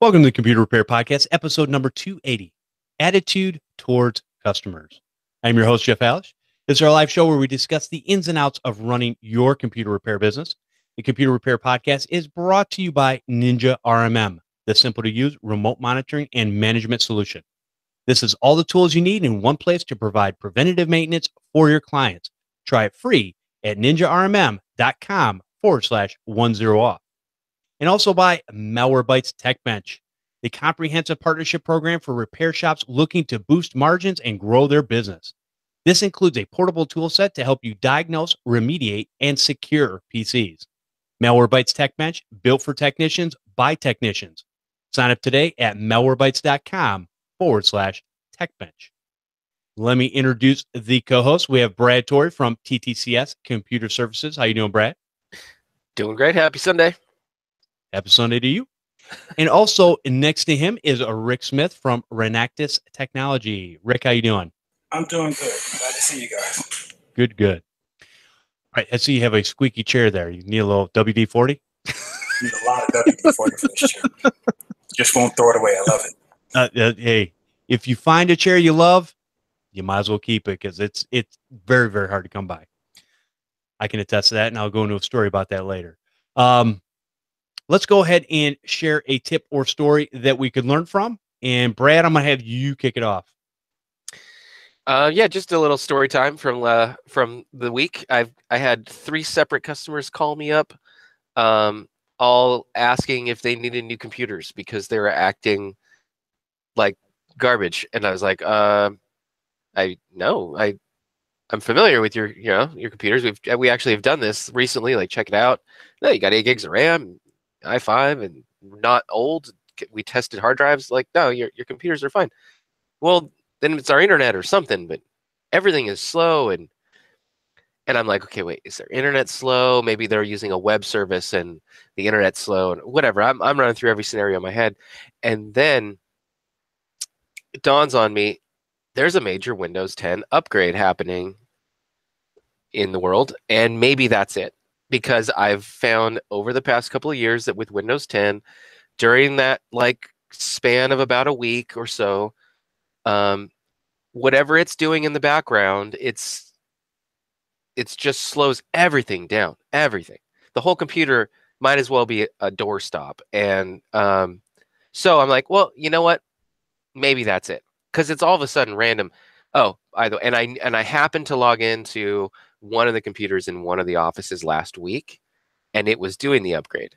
Welcome to the Computer Repair Podcast, episode number 280, Attitude Towards Customers. I'm your host, Jeff Halash. This is our live show where we discuss the ins and outs of running your computer repair business. The Computer Repair Podcast is brought to you by Ninja RMM, the simple-to-use remote monitoring and management solution. This is all the tools you need in one place to provide preventative maintenance for your clients. Try it free at ninjarmm.com/10off. And also by Malwarebytes TechBench, the comprehensive partnership program for repair shops looking to boost margins and grow their business. This includes a portable tool set to help you diagnose, remediate, and secure PCs. Malwarebytes TechBench, built for technicians by technicians. Sign up today at malwarebytes.com/techbench. Let me introduce the co-host. We have Brad Torrey from TTCS Computer Services. How you doing, Brad? Doing great. Happy Sunday. Happy Sunday to you. And also next to him is Rick Smith from Renactus Technology. Rick, how you doing? I'm doing good. Glad to see you guys. Good, good. All right, I see you have a squeaky chair there. You need a little WD-40? Need a lot of WD-40 for this chair. Just won't throw it away. I love it. Hey, if you find a chair you love, you might as well keep it because it's very, very hard to come by. I can attest to that, and I'll go into a story about that later. Let's go ahead and share a tip or story that we could learn from. And Brad, I'm going to have you kick it off. Yeah, just a little story time from the week. I had 3 separate customers call me up, all asking if they needed new computers because they were acting like garbage. And I was like, I'm familiar with your computers. We actually have done this recently. Like, check it out. No, you got 8 gigs of RAM, i5, and not old. We tested hard drives. Like, no, your computers are fine. Well, then it's our internet or something, but everything is slow. And I'm like, okay, wait, is their internet slow? Maybe they're using a web service and the internet's slow and whatever. I'm running through every scenario in my head. And then it dawns on me, there's a major Windows 10 upgrade happening in the world. And maybe that's it. Because I've found over the past couple of years that with Windows 10, during that like span of about a week or so, whatever it's doing in the background, it's just slows everything down. Everything. The whole computer might as well be a doorstop. And so I'm like, well, you know what? Maybe that's it. Because it's all of a sudden random. Oh, either and I happened to log into one of the computers in one of the offices last week, and it was doing the upgrade.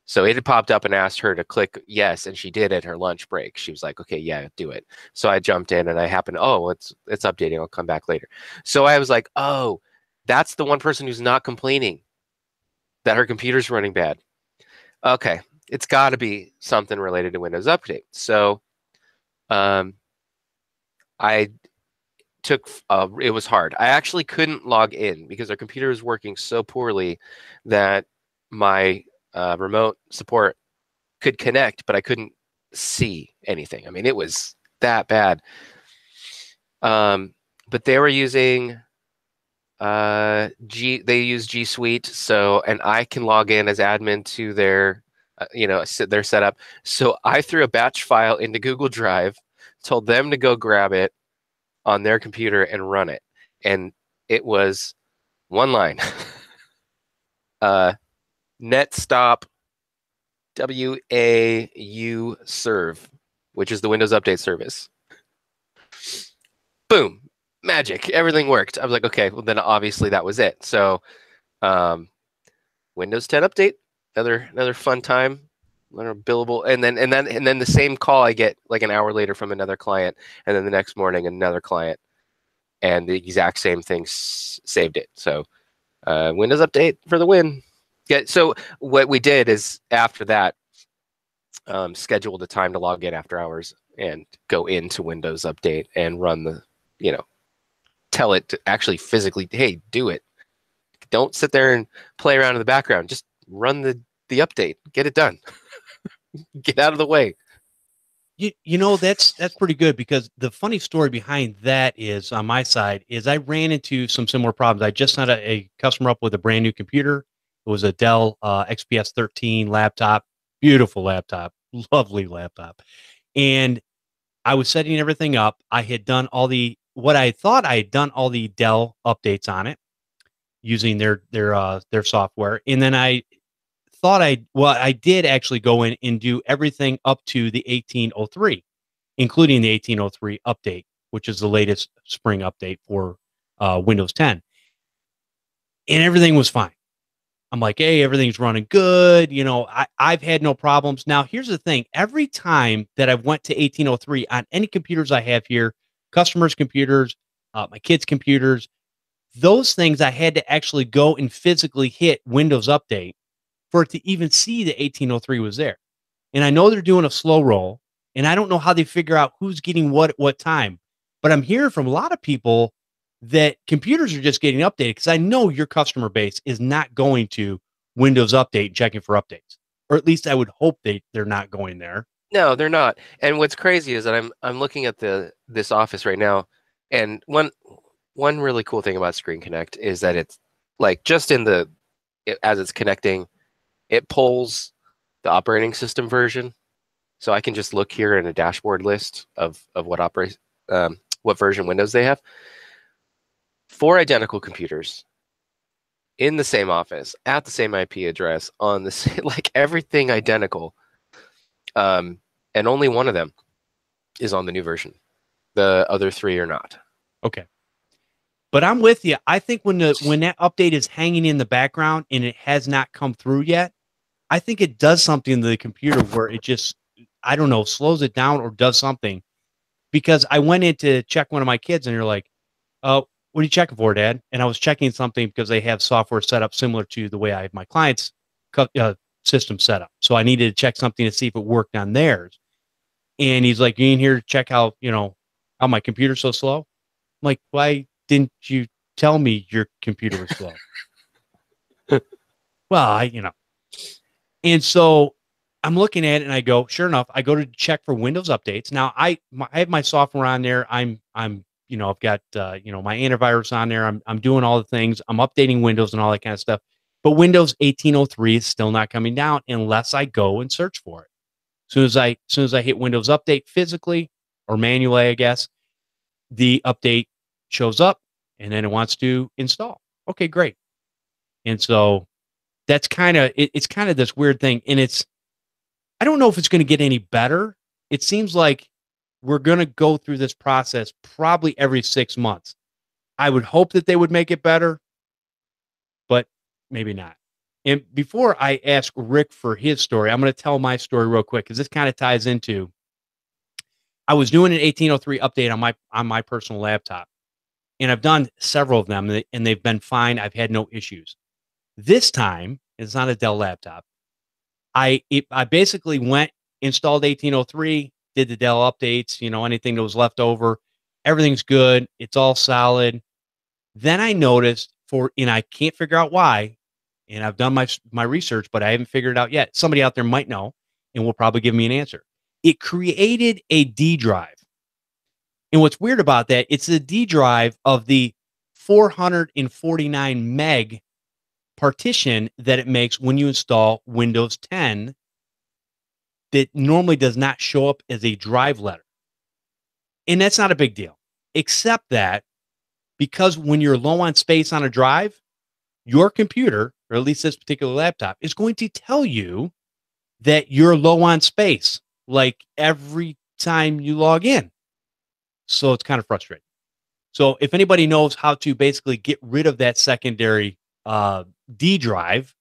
So it had popped up and asked her to click yes, and she did at her lunch break. She was like, okay, yeah, do it. So I jumped in and I happened, it's updating. I'll come back later. So I was like, oh, that's the one person who's not complaining that her computer's running bad. Okay, it's got to be something related to Windows Update. So I took it was hard. I actually couldn't log in because our computer was working so poorly that my remote support could connect, but I couldn't see anything. I mean, it was that bad. But they were using they use G Suite, and I can log in as admin to their their setup. So I threw a batch file into Google Drive, told them to go grab it on their computer and run it. And it was one line. netstop WAU serve, which is the Windows Update service. Boom. Magic. Everything worked. I was like, okay, well then obviously that was it. So Windows 10 update, another fun time. Billable, and then the same call I get like an hour later from another client, and then the next morning another client, and the exact same thing saved it. So Windows Update for the win. Yeah. So what we did is after that, scheduled a time to log in after hours and go into Windows Update and run the, tell it to actually physically, hey, do it. Don't sit there and play around in the background. Just run the update. Get it done. Get out of the way. That's pretty good, because the funny story behind that is, on my side, is I ran into some similar problems. I just had a customer up with a brand new computer. It was a Dell XPS 13 laptop, beautiful laptop, lovely laptop. And I was setting everything up. I had done what I thought I had done all the Dell updates on it using their software. And then I did actually go in and do everything up to the 1803, including the 1803 update, which is the latest spring update for Windows 10. And everything was fine. I'm like, hey, everything's running good. I've had no problems. Now, here's the thing. Every time that I've went to 1803 on any computers I have here, customers' computers, my kids' computers, those things I had to actually go and physically hit Windows Update for it to even see the 1803 was there. And I know they're doing a slow roll, and I don't know how they figure out who's getting what at what time. But I'm hearing from a lot of people that computers are just getting updated, because I know your customer base is not going to Windows Update and checking for updates, or at least I would hope they're not going there. No, they're not. And what's crazy is that I'm looking at this office right now, and one really cool thing about Screen Connect is that it's like just as it's connecting, it pulls the operating system version, so I can just look here in a dashboard list of what version Windows they have. 4 identical computers in the same office at the same IP address on the same, like everything identical, and only one of them is on the new version. The other 3 are not. Okay, but I'm with you. I think when that update is hanging in the background and it has not come through yet, I think it does something to the computer where it just, I don't know, slows it down or does something. Because I went in to check one of my kids, and they're like, "Oh, what are you checking for, Dad?" And I was checking something because they have software set up similar to the way I have my clients' system set up. So I needed to check something to see if it worked on theirs. And he's like, "You in here to check how my computer's so slow?" I'm like, "Why didn't you tell me your computer was slow?" Well, and so I'm looking at it and I go, sure enough, I go to check for Windows updates. Now I have my software on there. I've got my antivirus on there. I'm doing all the things. I'm updating Windows and all that kind of stuff. But Windows 1803 is still not coming down unless I go and search for it. As soon as I hit Windows Update physically or manually, I guess, the update shows up and then it wants to install. Okay, great. And so that's it's kind of this weird thing. And I don't know if it's going to get any better. It seems like we're going to go through this process probably every 6 months. I would hope that they would make it better, but maybe not. And before I ask Rick for his story, I'm going to tell my story real quick because this kind of ties into, I was doing an 1803 update on my personal laptop, and I've done several of them, and they've been fine. I've had no issues. This time, it's not a Dell laptop. I basically went, installed 1803, did the Dell updates, anything that was left over. Everything's good. It's all solid. Then I noticed and I can't figure out why, and I've done my research, but I haven't figured it out yet. Somebody out there might know and will probably give me an answer. It created a D drive. And what's weird about that, it's a D drive of the 449 meg partition that it makes when you install Windows 10 that normally does not show up as a drive letter. And that's not a big deal, except that because when you're low on space on a drive, your computer, or at least this particular laptop, is going to tell you that you're low on space, like every time you log in. So it's kind of frustrating. So if anybody knows how to basically get rid of that secondary D drive,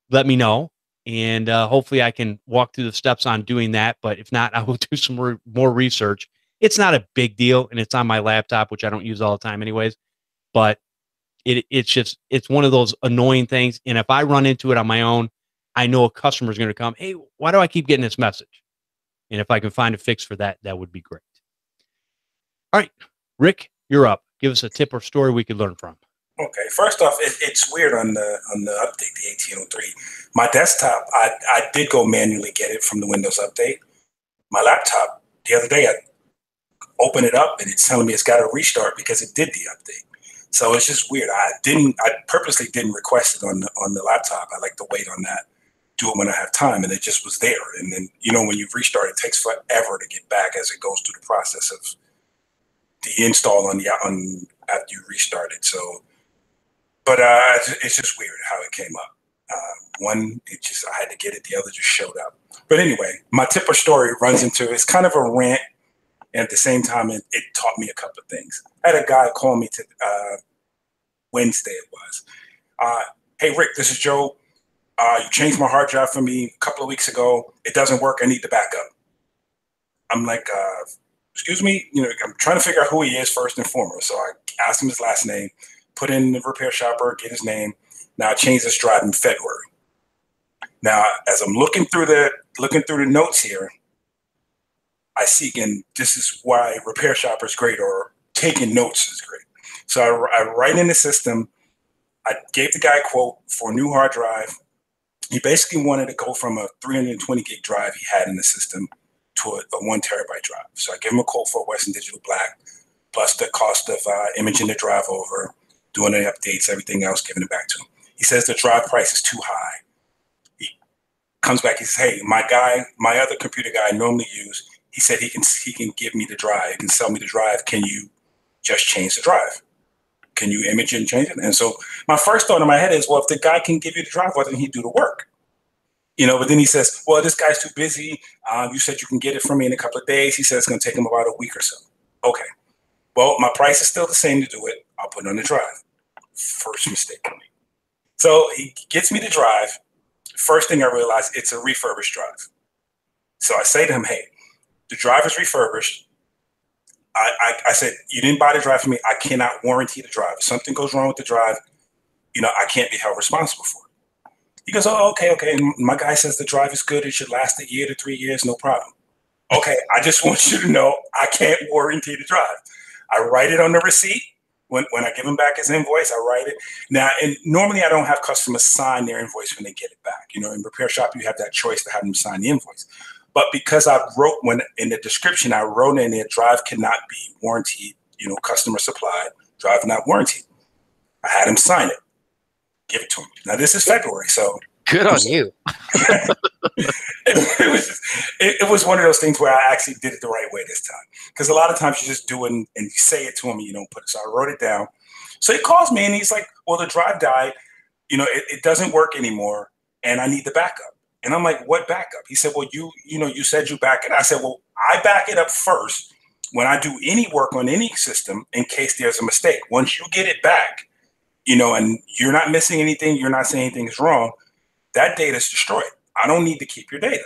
let me know. And hopefully I can walk through the steps on doing that. But if not, I will do some more research. It's not a big deal, and it's on my laptop, which I don't use all the time anyways. But it's one of those annoying things. And if I run into it on my own, I know a customer is going to come, hey, why do I keep getting this message? And if I can find a fix for that, that would be great. All right, Rick, you're up. Give us a tip or story we could learn from. Okay, first off, it's weird on the update, the 1803. My desktop, I did go manually get it from the Windows Update. My laptop, the other day, I opened it up and it's telling me it's got to restart because it did the update. So it's just weird. I purposely didn't request it on the laptop. I like to wait on that do it when I have time, and it just was there. And then, when you restart, it takes forever to get back as it goes through the process of the install on after you restart it. So, but it's just weird how it came up. One, I had to get it. The other just showed up. But anyway, my tipper story runs into, it's kind of a rant, and at the same time, it taught me a couple of things. I had a guy call me Wednesday. It was, hey Rick, this is Joe. You changed my hard drive for me a couple of weeks ago. It doesn't work. I need the backup. I'm like, excuse me. I'm trying to figure out who he is first and foremost. So I asked him his last name, put in the repair shopper, get his name. Now I changed this drive in February. Now, as I'm looking through the notes here, I see, and this is why repair shopper is great, or taking notes is great. So I write in the system. I gave the guy a quote for a new hard drive. He basically wanted to go from a 320 gig drive he had in the system to a 1 terabyte drive. So I gave him a quote for Western Digital Black, plus the cost of imaging the drive over, doing the updates, everything else, giving it back to him. He says the drive price is too high. He comes back, he says, hey, my other computer guy I normally use, he said he can give me the drive, he can sell me the drive. Can you just change the drive? Can you image it and change it? And so my first thought in my head is, well, if the guy can give you the drive, why doesn't he do the work? But then he says, well, this guy's too busy. You said you can get it from me in a couple of days. He said it's going to take him about a week or so. Okay. Well, my price is still the same to do it. I'll put it on the drive. First mistake for me. So he gets me the drive. First thing I realize, it's a refurbished drive. So I say to him, hey, the drive is refurbished. I said, you didn't buy the drive for me. I cannot warranty the drive. If something goes wrong with the drive, I can't be held responsible for it. He goes, oh, okay. And my guy says the drive is good. It should last a year to 3 years, no problem. Okay, I just want you to know I can't warranty the drive. I write it on the receipt. When I give him back his invoice, I write it. Now, and normally I don't have customers sign their invoice when they get it back. In repair shop, you have that choice to have them sign the invoice. But because I wrote in the description, I wrote in there, drive cannot be warranted, customer supplied, drive not warranted. I had him sign it, give it to him. Now, this is February, so. Good on you. It was one of those things where I actually did it the right way this time. Because a lot of times you just do it and you say it to him and you don't put it. So I wrote it down. So he calls me and he's like, well, the drive died. It doesn't work anymore and I need the backup. And I'm like, what backup? He said, well, you said you back it. I said, well, I back it up first when I do any work on any system in case there's a mistake. Once you get it back, and you're not missing anything, you're not saying anything is wrong, that data is destroyed. I don't need to keep your data.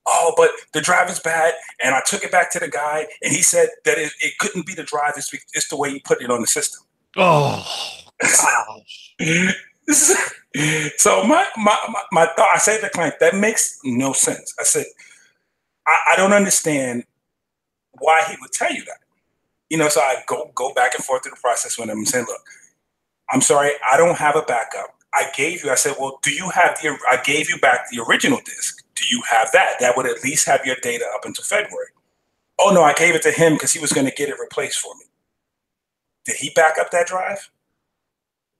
Oh, but the drive is bad. And I took it back to the guy and he said that it couldn't be the drive. It's the way you put it on the system. Oh, gosh. So my thought, I say to the client, that makes no sense. I said, I don't understand why he would tell you that. So I go back and forth through the process with him and saying, look, I'm sorry, I don't have a backup. I said, well, I gave you back the original disk. Do you have that? That would at least have your data up until February. Oh no, I gave it to him because he was going to get it replaced for me. Did he back up that drive?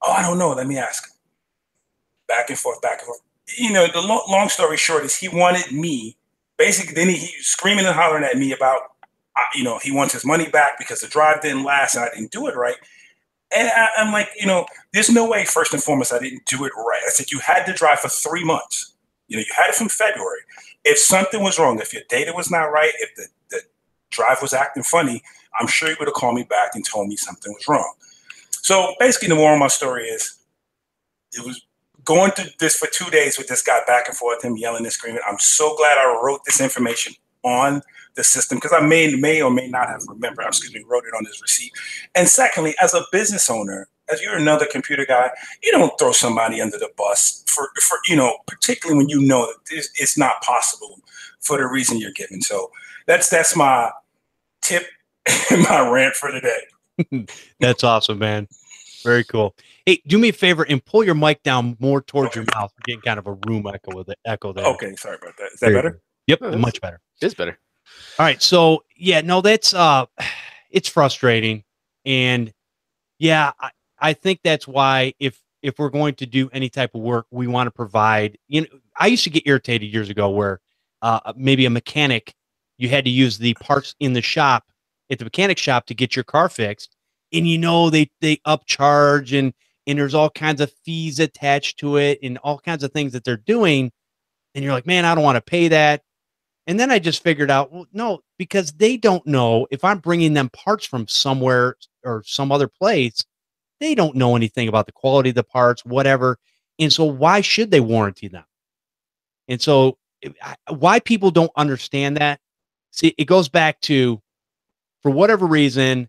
Oh, I don't know. Let me ask him. Back and forth. The long story short is he wanted me, basically, then he screaming and hollering at me about, he wants his money back because the drive didn't last and I didn't do it right. And I'm like, there's no way, first and foremost, I didn't do it right. I said, you had the drive for 3 months. You had it from February. If something was wrong, if your data was not right, if the drive was acting funny, I'm sure you would have called me back and told me something was wrong. So basically, the moral of my story is it was going through this for 2 days with this guy back and forth, him yelling and screaming. I'm so glad I wrote this information on the system because I may or may not have wrote it on this receipt. And secondly, as a business owner, as you're another computer guy, you don't throw somebody under the bus for particularly when that it's not possible for the reason you're giving. So that's my tip and my rant for today. That's awesome, man. Very cool. Hey, do me a favor and pull your mic down more towards your mouth. We're getting kind of a room echo there. Okay, sorry about that. Is that better? Yep, much better. It's better. All right, so that's it's frustrating, and I think that's why if we're going to do any type of work, we want to provide. I used to get irritated years ago where maybe a mechanic, you had to use the parts in the shop at the mechanic shop to get your car fixed. And, they upcharge and there's all kinds of fees attached to it and all kinds of things that they're doing. And you're like, man, I don't want to pay that. And then I just figured out, well, no, because they don't know if I'm bringing them parts from somewhere or some other place, they don't know anything about the quality of the parts, whatever. And so why should they warranty them? And so why people don't understand that, see, it goes back to, for whatever reason,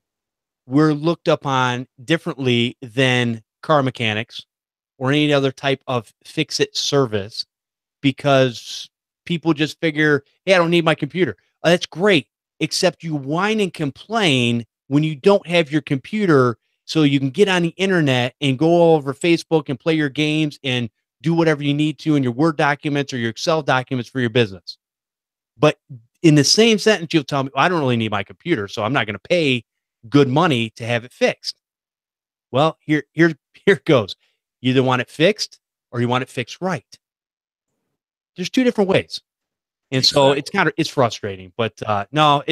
we're looked upon differently than car mechanics or any other type of fix-it service, because people just figure, hey, I don't need my computer. That's great, except you whine and complain when you don't have your computer so you can get on the internet and go all over Facebook and play your games and do whatever you need to in your Word documents or your Excel documents for your business. But in the same sentence, you'll tell me, well, I don't really need my computer, so I'm not going to pay good money to have it fixed. Well, here it goes. You either want it fixed or you want it fixed right. There's two different ways. And so it's frustrating, but no,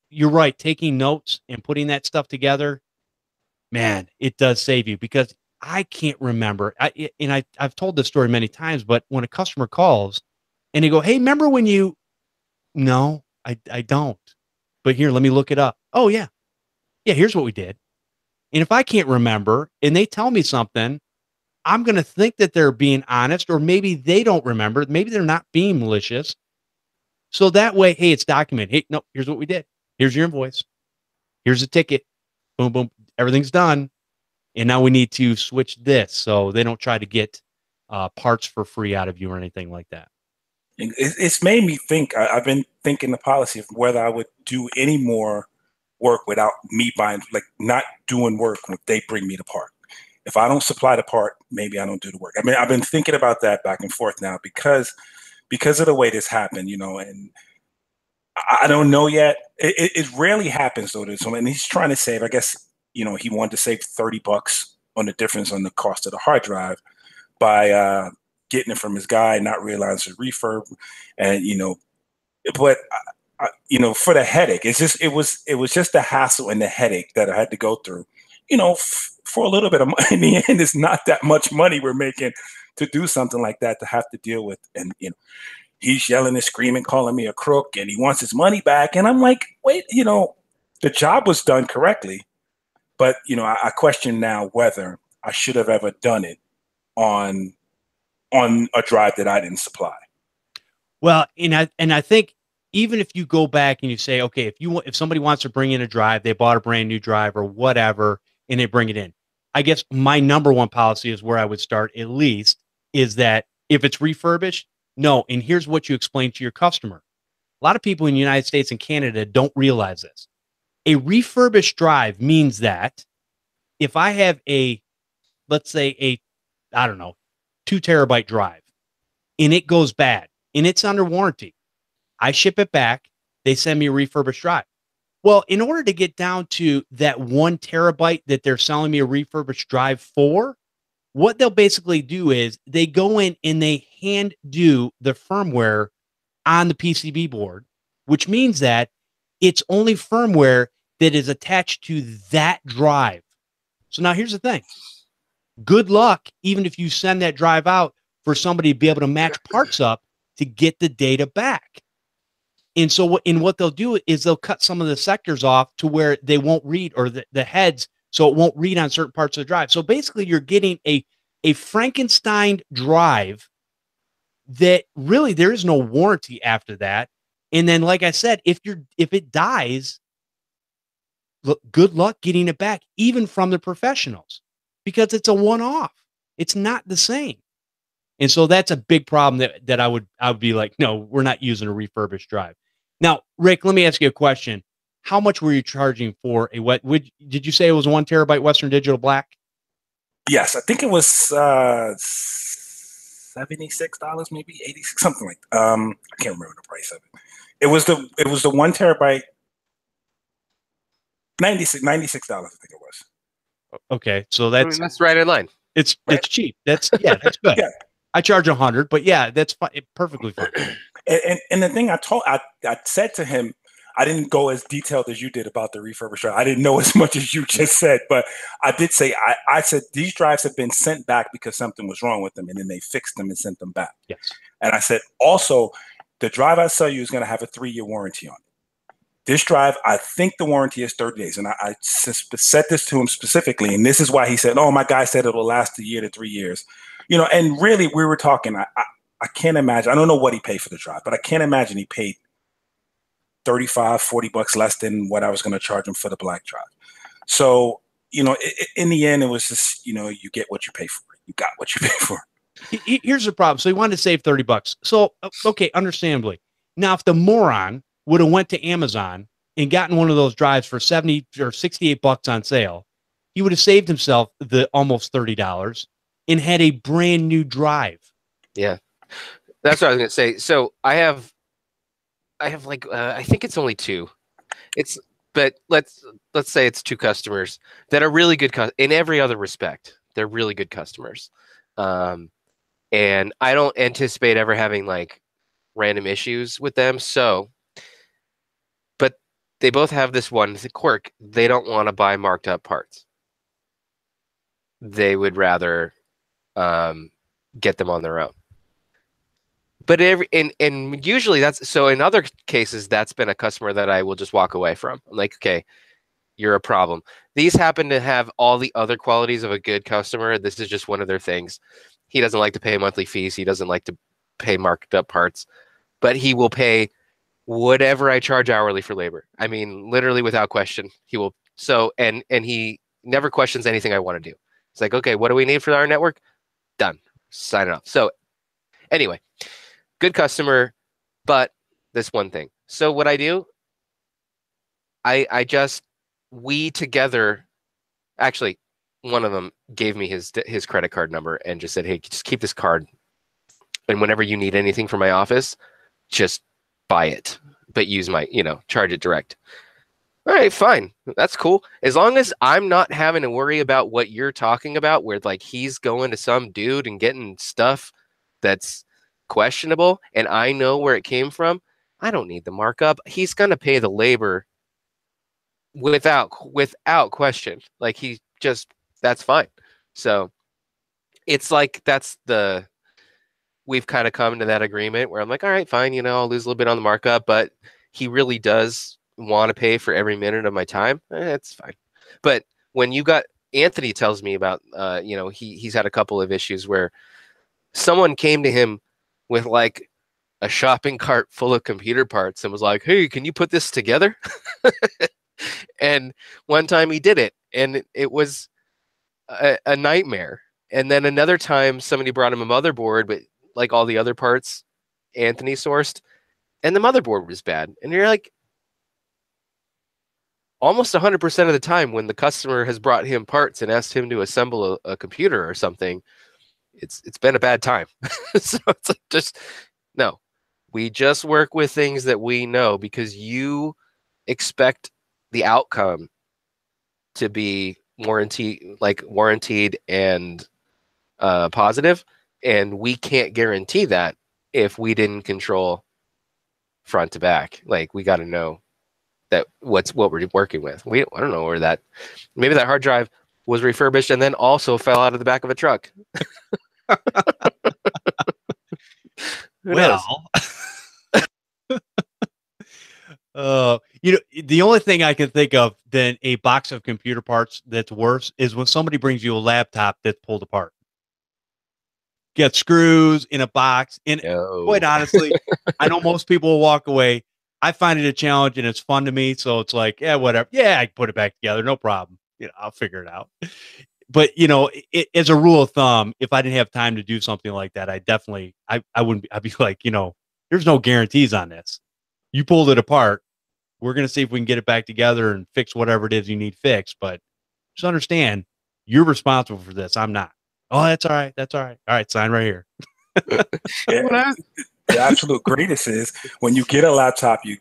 you're right. Taking notes and putting that stuff together, man, it does save you, because I can't remember. I've told this story many times, but when a customer calls and they go, hey, remember when you, no, I don't, but here, let me look it up. Oh yeah. Yeah. Here's what we did. And if I can't remember and they tell me something, I'm going to think that they're being honest, or maybe they don't remember. Maybe they're not being malicious. So that way, hey, it's documented. Hey, no, here's what we did. Here's your invoice. Here's a ticket. Boom, boom. Everything's done. And now we need to switch this, so they don't try to get parts for free out of you or anything like that. It's made me think. I've been thinking the policy of whether I would do any more work without me buying, like not doing work when they bring me the part. If I don't supply the part, maybe I don't do the work. I mean, I've been thinking about that back and forth now because of the way this happened, and I don't know yet. It rarely happens though. And he's trying to save, I guess, he wanted to save $30 on the difference on the cost of the hard drive by getting it from his guy, not realizing his refurb. And, but for the headache, it was just the hassle and the headache that I had to go through, for a little bit of money. In the end, it's not that much money we're making to do something like that, to have to deal with. And, he's yelling and screaming, calling me a crook, and he wants his money back. And I'm like, wait, the job was done correctly. But, I question now whether I should have ever done it on a drive that I didn't supply. Well, and I think even if you go back and you say, okay, if somebody wants to bring in a drive, they bought a brand new drive or whatever, and they bring it in, I guess my number one policy is where I would start, at least, is that if it's refurbished, no. And here's what you explain to your customer. A lot of people in the United States and Canada don't realize this. A refurbished drive means that if I have let's say I don't know, 2 terabyte drive, and it goes bad and it's under warranty, I ship it back. They send me a refurbished drive. Well, in order to get down to that 1 terabyte that they're selling me a refurbished drive for, what they'll basically do is they go in and they hand do the firmware on the PCB board, which means that it's only firmware that is attached to that drive. So now here's the thing. Good luck, even if you send that drive out, for somebody to be able to match parts up to get the data back. And so what they'll do is they'll cut some of the sectors off to where they won't read, or the heads, so it won't read on certain parts of the drive. So basically you're getting a Frankenstein drive that really there is no warranty after that. And then, like I said, if it dies, look, good luck getting it back, even from the professionals, because it's a one-off. It's not the same. And so that's a big problem that I would be like, no, we're not using a refurbished drive. Now, Rick, let me ask you a question. How much were you charging for did you say it was a 1 terabyte Western Digital Black? Yes, I think it was $76, maybe 86, something like that. I can't remember the price of it. It was the 1 terabyte, $96, I think it was. Okay, so that's right in line. It's cheap. That's good. Yeah. I charge 100, but yeah, that's perfectly fine. And the thing I said to him, I didn't go as detailed as you did about the refurbished drive. I didn't know as much as you just said, but I did say, I said, these drives have been sent back because something was wrong with them, and then they fixed them and sent them back. Yes. And I said, also, the drive I sell you is going to have a 3-year warranty on it. This drive, I think the warranty is 30 days. And I said this to him specifically, and this is why he said, oh, my guy said it'll last 1 year to 3 years. You know, and really, we were talking, I can't imagine, I don't know what he paid for the drive, but I can't imagine he paid $35-40 less than what I was going to charge him for the black drive. So, you know, in the end, it was just, you know, you get what you pay for. You got what you pay for. Here's the problem. So he wanted to save $30. So, okay, understandably. Now, if the moron would have went to Amazon and gotten one of those drives for $70 or $68 on sale, he would have saved himself the almost $30 and had a brand new drive. Yeah, that's what I was going to say. So I have like I think it's only 2. But let's say it's 2 customers that are really good in every other respect. They're really good customers, and I don't anticipate ever having like random issues with them. So, but they both have this one quirk: they don't want to buy marked up parts. They would rather get them on their own. But and usually that's so. In other cases, that's been a customer that I will just walk away from. I'm like, okay, you're a problem. These happen to have all the other qualities of a good customer. This is just one of their things. He doesn't like to pay monthly fees. He doesn't like to pay marked up parts, but he will pay whatever I charge hourly for labor. I mean, literally without question, he will. So and he never questions anything I want to do. It's like, okay, what do we need for our network? Done. Sign it off. So anyway. Good customer, but this one thing. So what I do, we together, actually, one of them gave me his credit card number and just said, hey, just keep this card. And whenever you need anything for my office, just buy it, but use my, charge it direct. All right, fine. That's cool. As long as I'm not having to worry about what you're talking about, where like he's going to some dude and getting stuff that's questionable and I know where it came from, I don't need the markup. He's going to pay the labor without question. Like that's fine. So it's like we've kind of come to that agreement where I'm like, all right, fine, I'll lose a little bit on the markup, but he really does want to pay for every minute of my time. It's fine. But when Anthony tells me about he's had a couple of issues where someone came to him with like a shopping cart full of computer parts and was like, hey, can you put this together? And one time he did it and it was a nightmare. And then another time somebody brought him a motherboard, but like all the other parts Anthony sourced, and the motherboard was bad. And you're like, almost 100% of the time when the customer has brought him parts and asked him to assemble a computer or something, it's been a bad time. So it's like, just no, we just work with things that we know because you expect the outcome to be warranted and positive, and we can't guarantee that if we didn't control front to back. Like, we got to know that what we're working with. I don't know where maybe that hard drive was refurbished and then also fell out of the back of a truck. Well, the only thing I can think of than a box of computer parts that's worse is when somebody brings you a laptop that's pulled apart. Get screws in a box. And quite honestly, I know most people will walk away. I find it a challenge and it's fun to me. So it's like, yeah, whatever. Yeah, I can put it back together. No problem. I'll figure it out. But, as a rule of thumb, if I didn't have time to do something like that, I wouldn't, I'd be like, there's no guarantees on this. You pulled it apart. We're going to see if we can get it back together and fix whatever it is you need fixed. But just understand, you're responsible for this. I'm not. Oh, that's all right. That's all right. All right. Sign right here. Yeah, the absolute greatest is when you get a laptop, you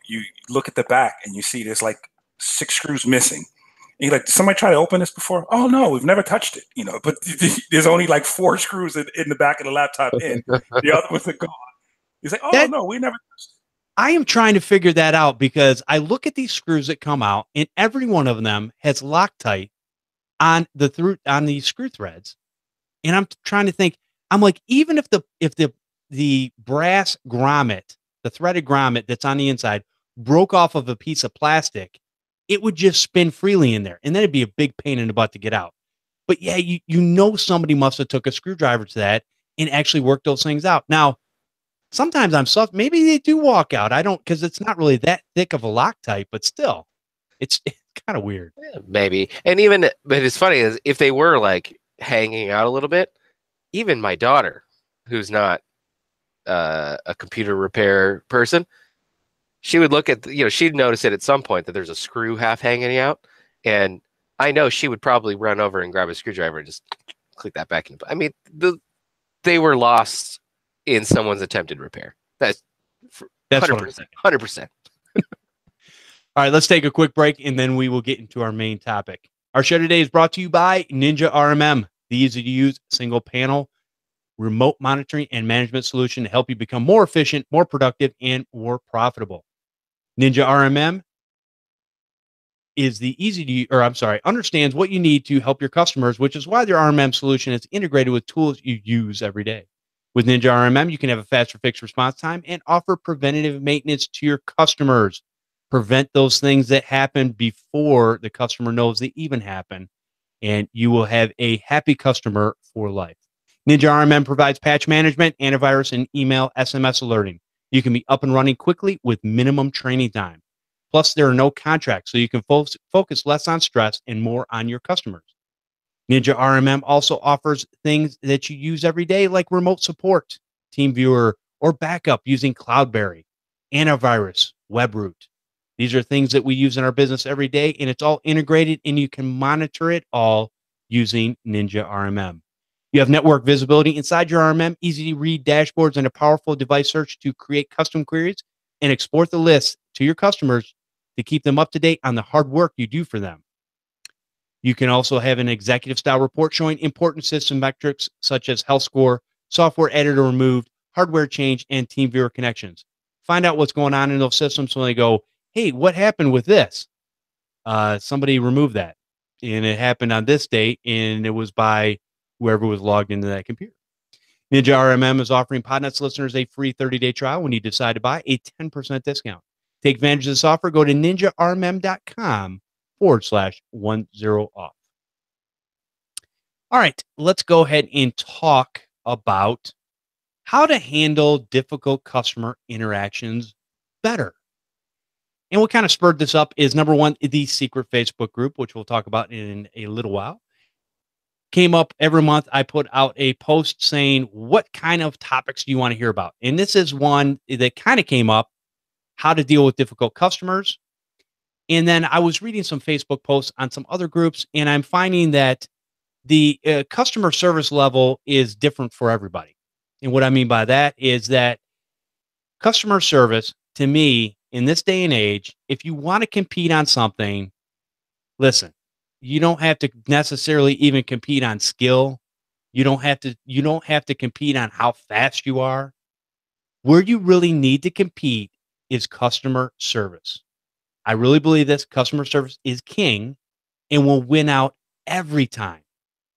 look at the back and you see there's like 6 screws missing. And you're like, did somebody try to open this before? Oh no, we've never touched it. But there's only like 4 screws in the back of the laptop in. The other ones are gone. He's like, oh no, we never touched it. I am trying to figure that out because I look at these screws that come out, and every one of them has Loctite on the screw threads. And I'm trying to think. I'm like, even if the brass grommet, the threaded grommet that's on the inside, broke off of a piece of plastic, it would just spin freely in there, and then it'd be a big pain in the butt to get out. But yeah, somebody must have took a screwdriver to that and actually worked those things out. Now, sometimes I'm soft. Maybe they do walk out. I don't, because it's not really that thick of a Loctite, but still, it's kind of weird. Yeah, maybe. But it's funny is if they were like hanging out a little bit, even my daughter, who's not a computer repair person, she would look at, she'd notice it at some point that there's a screw half hanging out. And I know she would probably run over and grab a screwdriver and just click that back in. I mean, they were lost in someone's attempted repair. That's 100%. 100%. All right, let's take a quick break, and then we will get into our main topic. Our show today is brought to you by Ninja RMM, the easy-to-use single-panel remote monitoring and management solution to help you become more efficient, more productive, and more profitable. Ninja RMM is understands what you need to help your customers, which is why their RMM solution is integrated with tools you use every day. With Ninja RMM, you can have a faster fix response time and offer preventative maintenance to your customers. Prevent those things that happen before the customer knows they even happen, and you will have a happy customer for life. Ninja RMM provides patch management, antivirus, and email SMS alerting. You can be up and running quickly with minimum training time. Plus, there are no contracts, so you can focus less on stress and more on your customers. Ninja RMM also offers things that you use every day, like remote support, TeamViewer, or backup using Cloudberry, antivirus, WebRoot. These are things that we use in our business every day, and it's all integrated, and you can monitor it all using Ninja RMM. You have network visibility inside your RMM, easy-to-read dashboards, and a powerful device search to create custom queries and export the lists to your customers to keep them up to date on the hard work you do for them. You can also have an executive-style report showing important system metrics such as health score, software editor removed, hardware change, and TeamViewer connections. Find out what's going on in those systems when they go, hey, what happened with this? Somebody removed that, and it happened on this date, and it was by whoever was logged into that computer. Ninja RMM is offering Podnutz listeners a free 30-day trial when you decide to buy a 10% discount. Take advantage of this offer. Go to ninjarmm.com/10off. All right, let's go ahead and talk about how to handle difficult customer interactions better. And what kind of spurred this up is, number one, the secret Facebook group, which we'll talk about in a little while. Came up every month. I put out a post saying, what kind of topics do you want to hear about? And this is one that kind of came up, how to deal with difficult customers. And then I was reading some Facebook posts on some other groups, and I'm finding that the customer service level is different for everybody. And what I mean by that is that customer service, to me, in this day and age, if you want to compete on something, listen, you don't have to necessarily even compete on skill. You don't have to compete on how fast you are. Where you really need to compete is customer service. I really believe this. Customer service is king and will win out every time,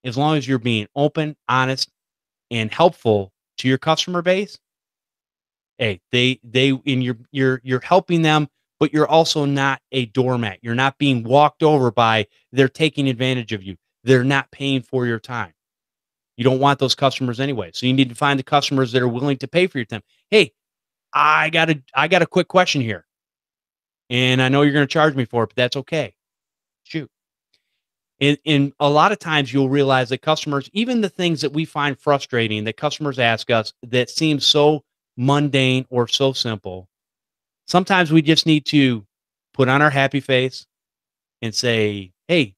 as long as you're being open, honest, and helpful to your customer base. Hey, you're helping them, but you're also not a doormat. You're not being walked over by, they're taking advantage of you. They're not paying for your time. You don't want those customers anyway. So you need to find the customers that are willing to pay for your time. Hey, I got a quick question here. And I know you're going to charge me for it, but that's okay. Shoot. And a lot of times you'll realize that customers, even the things that we find frustrating that customers ask us that seem so mundane or so simple, sometimes we just need to put on our happy face and say, hey,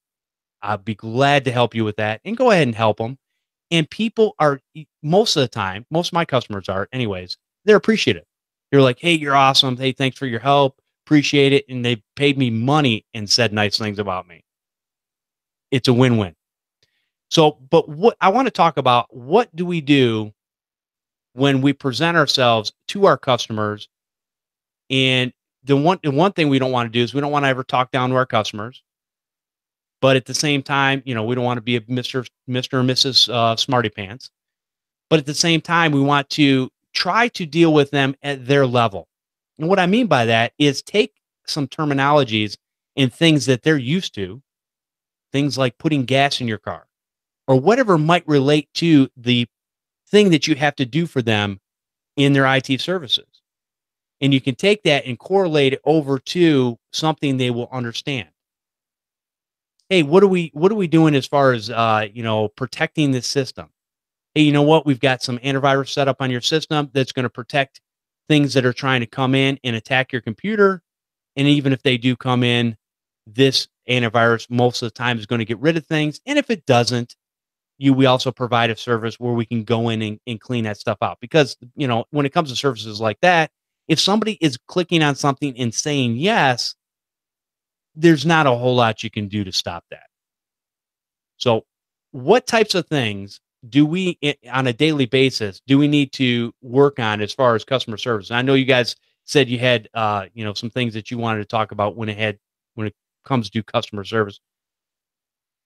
I'll be glad to help you with that, and go ahead and help them. And people are, most of the time, most of my customers are anyways, they're appreciative. They're like, hey, you're awesome. Hey, thanks for your help. Appreciate it. And they paid me money and said nice things about me. it's a win-win. So, but what I want to talk about, what do we do when we present ourselves to our customers? And the one thing we don't want to do is we don't want to ever talk down to our customers. But at the same time, we don't want to be a Mr. or Mrs. Smarty Pants. But at the same time, we want to try to deal with them at their level. And what I mean by that is take some terminologies and things that they're used to, things like putting gas in your car or whatever might relate to the thing that you have to do for them in their IT services. And you can take that and correlate it over to something they will understand. Hey, what are we doing as far as protecting this system? Hey, you know what? We've got some antivirus set up on your system that's going to protect things that are trying to come in and attack your computer. And even if they do come in, this antivirus most of the time is going to get rid of things. And if it doesn't, we also provide a service where we can go in and clean that stuff out. Because, when it comes to services like that, if somebody is clicking on something and saying yes, there's not a whole lot you can do to stop that. So what types of things do we, on a daily basis, do we need to work on as far as customer service? And I know you guys said you had, some things that you wanted to talk about when it comes to customer service.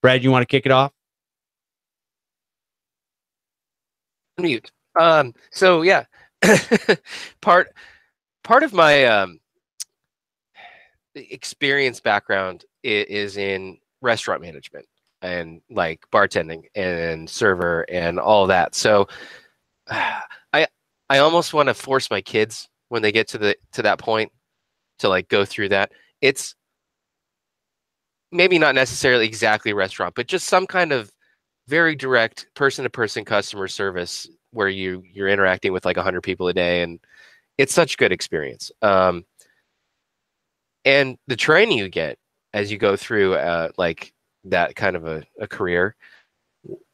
Brad, you want to kick it off? Mute. So yeah, part of my experience background is in restaurant management and like bartending and server and all that. So I almost want to force my kids when they get to that point to like go through that. It's maybe not necessarily exactly restaurant, but just some kind of very direct person-to-person customer service where you're interacting with like 100 people a day, and it's such a good experience. And the training you get as you go through like that kind of a career,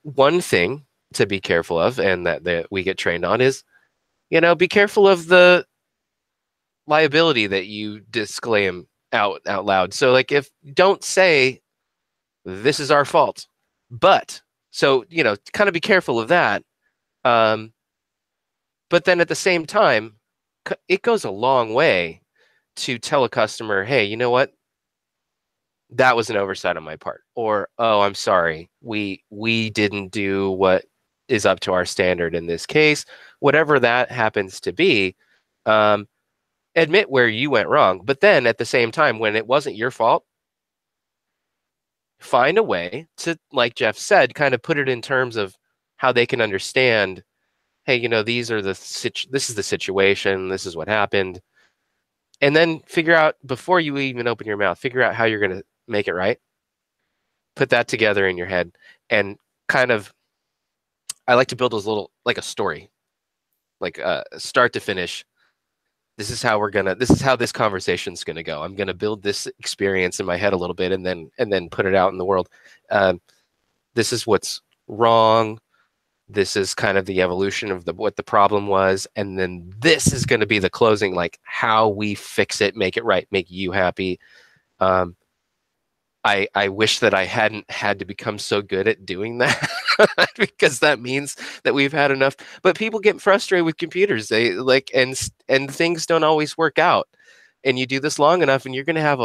one thing to be careful of, and that we get trained on is, be careful of the liability that you disclaim out loud. So like, don't say this is our fault, but so, kind of be careful of that. But then at the same time, it goes a long way to tell a customer, hey, you know what? That was an oversight on my part. Or, oh, I'm sorry. We didn't do what is up to our standard in this case. Whatever that happens to be, admit where you went wrong. But then at the same time, when it wasn't your fault, find a way to, like Jeff said, kind of put it in terms of how they can understand, hey, this is the situation, this is what happened. And then figure out, before you even open your mouth, figure out how you're going to make it right. Put that together in your head and kind of, I like to build those little, like a story, like start to finish. This is how this conversation's going to go. I'm going to build this experience in my head a little bit and then put it out in the world. This is what's wrong. This is kind of the evolution of what the problem was. And then this is going to be the closing, like how we fix it, make it right, make you happy. I wish that I hadn't had to become so good at doing that because that means that we've had enough. But people get frustrated with computers. They like, and things don't always work out. And you do this long enough, and you're going to have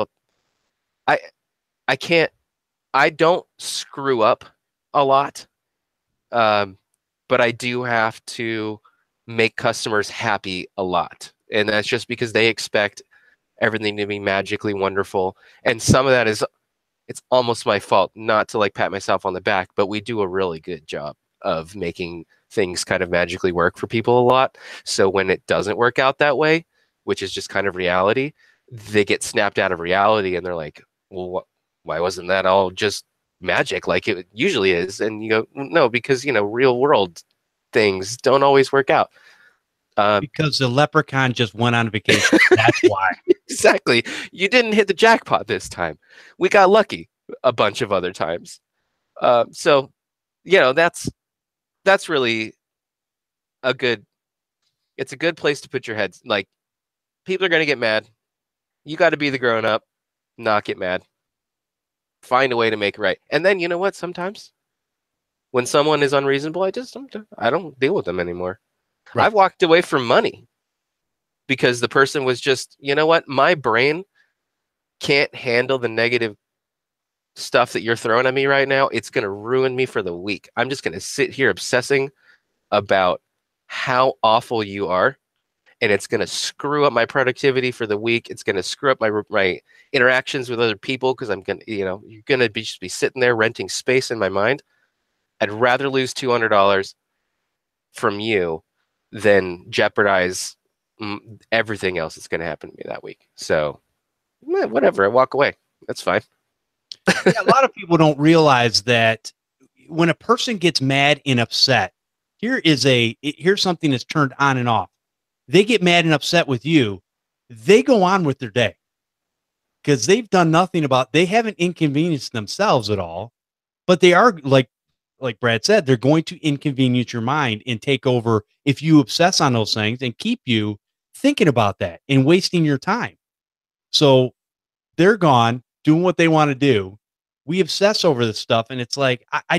I don't screw up a lot, but I do have to make customers happy a lot. And that's just because they expect everything to be magically wonderful. And some of that is, it's almost my fault, not to like pat myself on the back, but we do a really good job of making things kind of magically work for people a lot. So when it doesn't work out that way, which is just kind of reality, they get snapped out of reality and they're like, well, why wasn't that all just magic like it usually is? And you go, no, because, real world things don't always work out. Because the leprechaun just went on vacation. That's why. Exactly. You didn't hit the jackpot this time. We got lucky a bunch of other times. So, that's really it's a good place to put your heads. Like, people are going to get mad. You got to be the grown up, not get mad. find a way to make it right. And then, you know what? Sometimes when someone is unreasonable, I don't deal with them anymore. Right. I've walked away from money because the person was just, you know what? My brain can't handle the negative stuff that you're throwing at me right now. It's going to ruin me for the week. I'm just going to sit here obsessing about how awful you are, and it's going to screw up my productivity for the week. It's going to screw up my interactions with other people because I'm going to, you're going to just be sitting there renting space in my mind. I'd rather lose $200 from you than jeopardize everything else that's going to happen to me that week. So whatever, I walk away. That's fine. Yeah, a lot of people don't realize that when a person gets mad and upset, here's something that's turned on and off. They get mad and upset with you. They go on with their day because they've done nothing they haven't inconvenienced themselves at all, but they are like Brad said, they're going to inconvenience your mind and take over if you obsess on those things and keep you thinking about that and wasting your time. So they're gone doing what they want to do. We obsess over this stuff. And it's like, I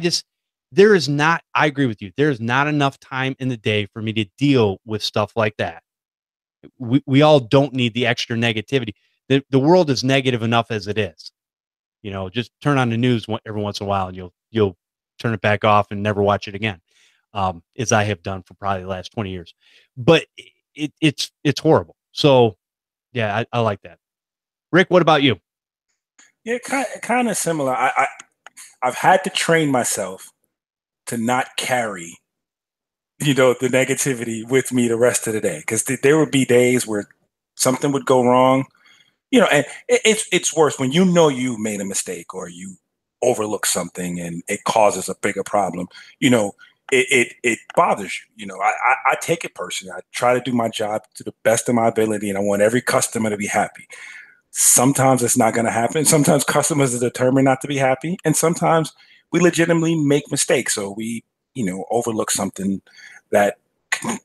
agree with you. There's not enough time in the day for me to deal with stuff like that. We all don't need the extra negativity. The world is negative enough as it is. Just turn on the news every once in a while and you'll turn it back off and never watch it again. As I have done for probably the last 20 years, but it's horrible. So yeah, I like that. Rick, what about you? Yeah, kind of similar. I've had to train myself to not carry, the negativity with me the rest of the day, because there would be days where something would go wrong, and it's worse when you made a mistake or you overlook something and it causes a bigger problem. It bothers you. I take it personally. I try to do my job to the best of my ability, and I want every customer to be happy. Sometimes it's not going to happen. Sometimes customers are determined not to be happy. And sometimes we legitimately make mistakes. So we, overlook something that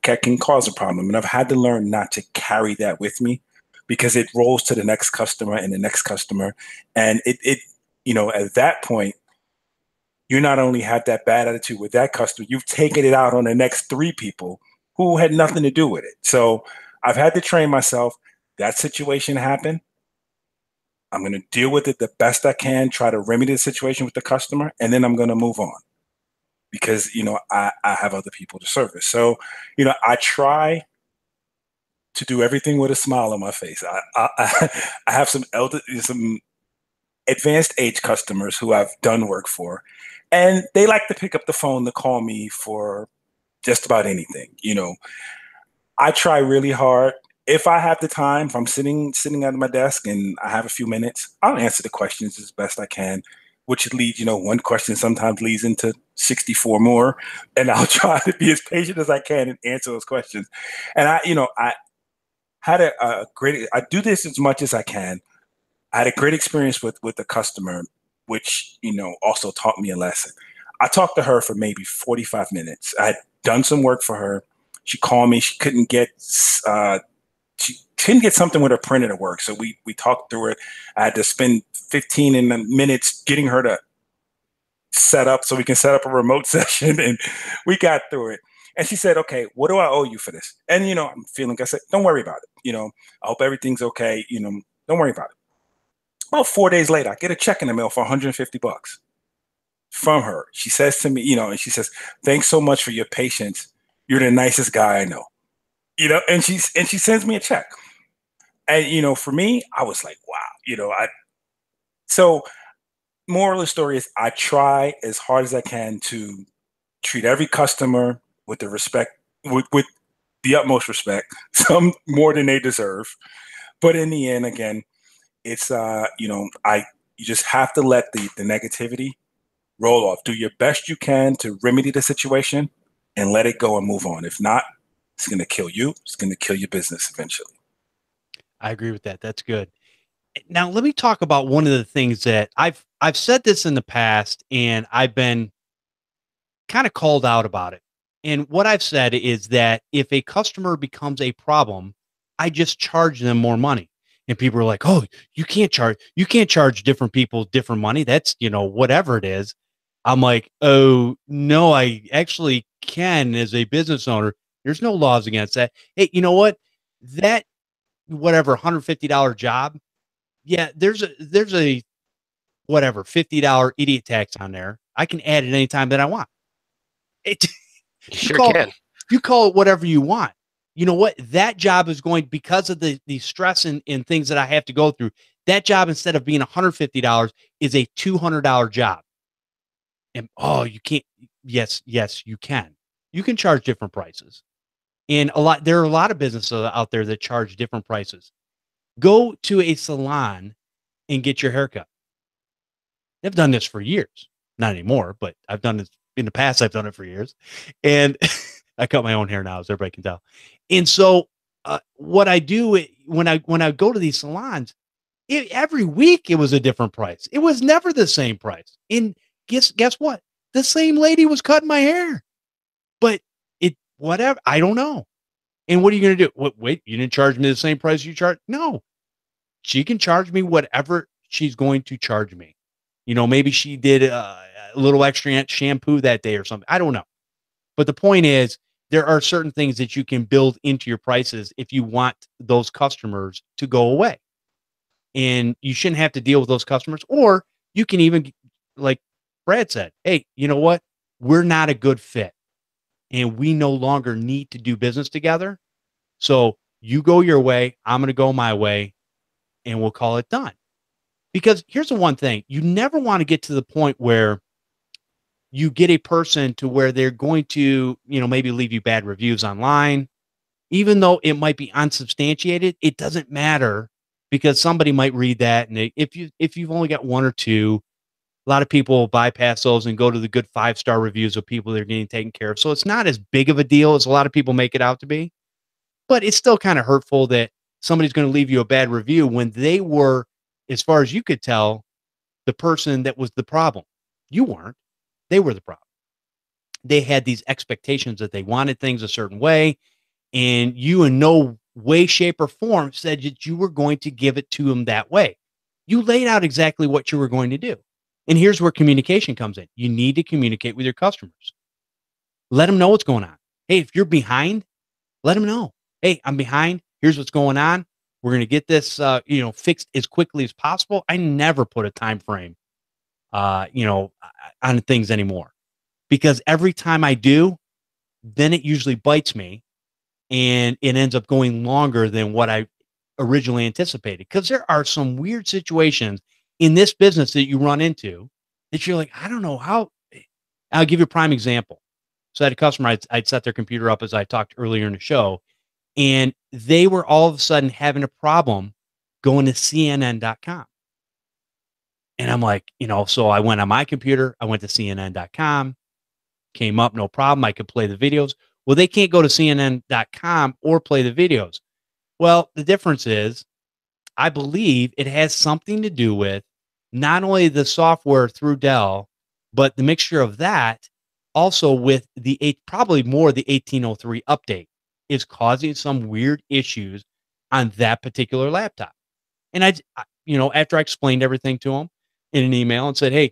can cause a problem. And I've had to learn not to carry that with me because it rolls to the next customer and the next customer. And at that point, you not only have that bad attitude with that customer, you've taken it out on the next 3 people who had nothing to do with it. So I've had to train myself. That situation happened. I'm going to deal with it the best I can, try to remedy the situation with the customer, and then I'm going to move on because, I have other people to service. So, I try to do everything with a smile on my face. I have some advanced age customers who I've done work for, and they like to pick up the phone to call me for just about anything. I try really hard. If I have the time, if I'm sitting at my desk and I have a few minutes, I'll answer the questions as best I can, which leads, one question sometimes leads into 64 more. And I'll try to be as patient as I can and answer those questions. And I had a great, I do this as much as I can. I had a great experience with a customer, which, also taught me a lesson. I talked to her for maybe 45 minutes. I had done some work for her. She called me. She couldn't get something with her printer to work. So we talked through it. I had to spend 15 minutes getting her to set up so we can set up a remote session, and we got through it. And she said, "Okay, what do I owe you for this?" And, I'm feeling, I said, "Don't worry about it. I hope everything's okay. Don't worry about it." About 4 days later, I get a check in the mail for $150 from her. She says to me, and she says, "Thanks so much for your patience. You're the nicest guy I know." And she sends me a check. And, for me, I was like, wow, so moral of the story is I try as hard as I can to treat every customer with the respect, with the utmost respect, some more than they deserve. But in the end, again, it's, you just have to let the negativity roll off. Do your best you can to remedy the situation and let it go and move on. If not, it's going to kill you. It's going to kill your business eventually. I agree with that. That's good. Now, let me talk about one of the things that I've said this in the past, and I've been kind of called out about it. And what I've said is that if a customer becomes a problem, I just charge them more money. And people are like, oh, you can't charge different people different money. That's, whatever it is. I'm like, oh, no, I actually can as a business owner. There's no laws against that. Hey, you know what? That whatever $150 job. Yeah, there's a whatever $50 idiot tax on there. I can add it anytime that I want. It You sure can. You call it whatever you want. You know what? That job is going, because of the stress and things that I have to go through, that job, instead of being $150, is a $200 job. And you can't. Yes, you can. You can charge different prices. And there are a lot of businesses out there that charge different prices. Go to a salon and get your haircut. I've done this for years. Not anymore, but I've done this in the past. I've done it for years. And I cut my own hair now, as everybody can tell. And so what I do when I go to these salons, every week it was a different price. It was never the same price. And guess what? The same lady was cutting my hair. But whatever, I don't know. And what are you going to do? Wait, you didn't charge me the same price you charged? No. She can charge me whatever she's going to charge me. Maybe she did a little extra shampoo that day or something. I don't know. But the point is, there are certain things that you can build into your prices if you want those customers to go away. And you shouldn't have to deal with those customers. Or you can even, like Brad said, hey, you know what? We're not a good fit. And we no longer need to do business together. So you go your way, I'm going to go my way, and we'll call it done. Because here's the one thing. You never want to get to the point where you get a person to where they're going to, maybe leave you bad reviews online. Even though it might be unsubstantiated, it doesn't matter, because somebody might read that. And if you've only got one or two, a lot of people bypass those and go to the good 5-star reviews of people that are getting taken care of. So it's not as big of a deal as a lot of people make it out to be. But it's still kind of hurtful that somebody's going to leave you a bad review when they were, as far as you could tell, the person that was the problem. You weren't. They were the problem. They had these expectations that they wanted things a certain way, and you in no way, shape, or form said that you were going to give it to them that way. You laid out exactly what you were going to do. And here's where communication comes in. You need to communicate with your customers. Let them know what's going on. Hey, if you're behind, let them know. Hey, I'm behind. Here's what's going on. We're going to get this, fixed as quickly as possible. I never put a time frame, on things anymore, because every time I do, then it usually bites me, and it ends up going longer than what I originally anticipated. Because there are some weird situations in this business that you run into that you're like, I don't know how. I'll give you a prime example. So I had a customer, I'd set their computer up, as I talked earlier in the show, and they were all of a sudden having a problem going to CNN.com. And I'm like, so I went on my computer, I went to CNN.com, came up, no problem. I could play the videos. Well, they can't go to CNN.com or play the videos. Well, the difference is, I believe it has something to do with not only the software through Dell, but the mixture of that also with probably more the 1803 update is causing some weird issues on that particular laptop. And after I explained everything to them in an email and said, hey,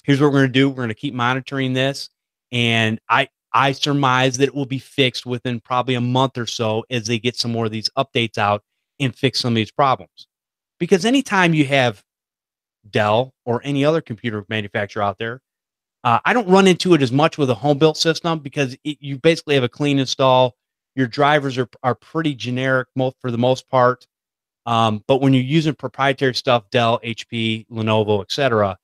here's what we're going to do. We're going to keep monitoring this. And I surmise that it will be fixed within probably a month or so as they get some more of these updates out and fix some of these problems. Because anytime you have Dell or any other computer manufacturer out there, I don't run into it as much with a home built system, because you basically have a clean install. Your drivers are pretty generic for the most part. But when you're using proprietary stuff, Dell, HP, Lenovo, etc.,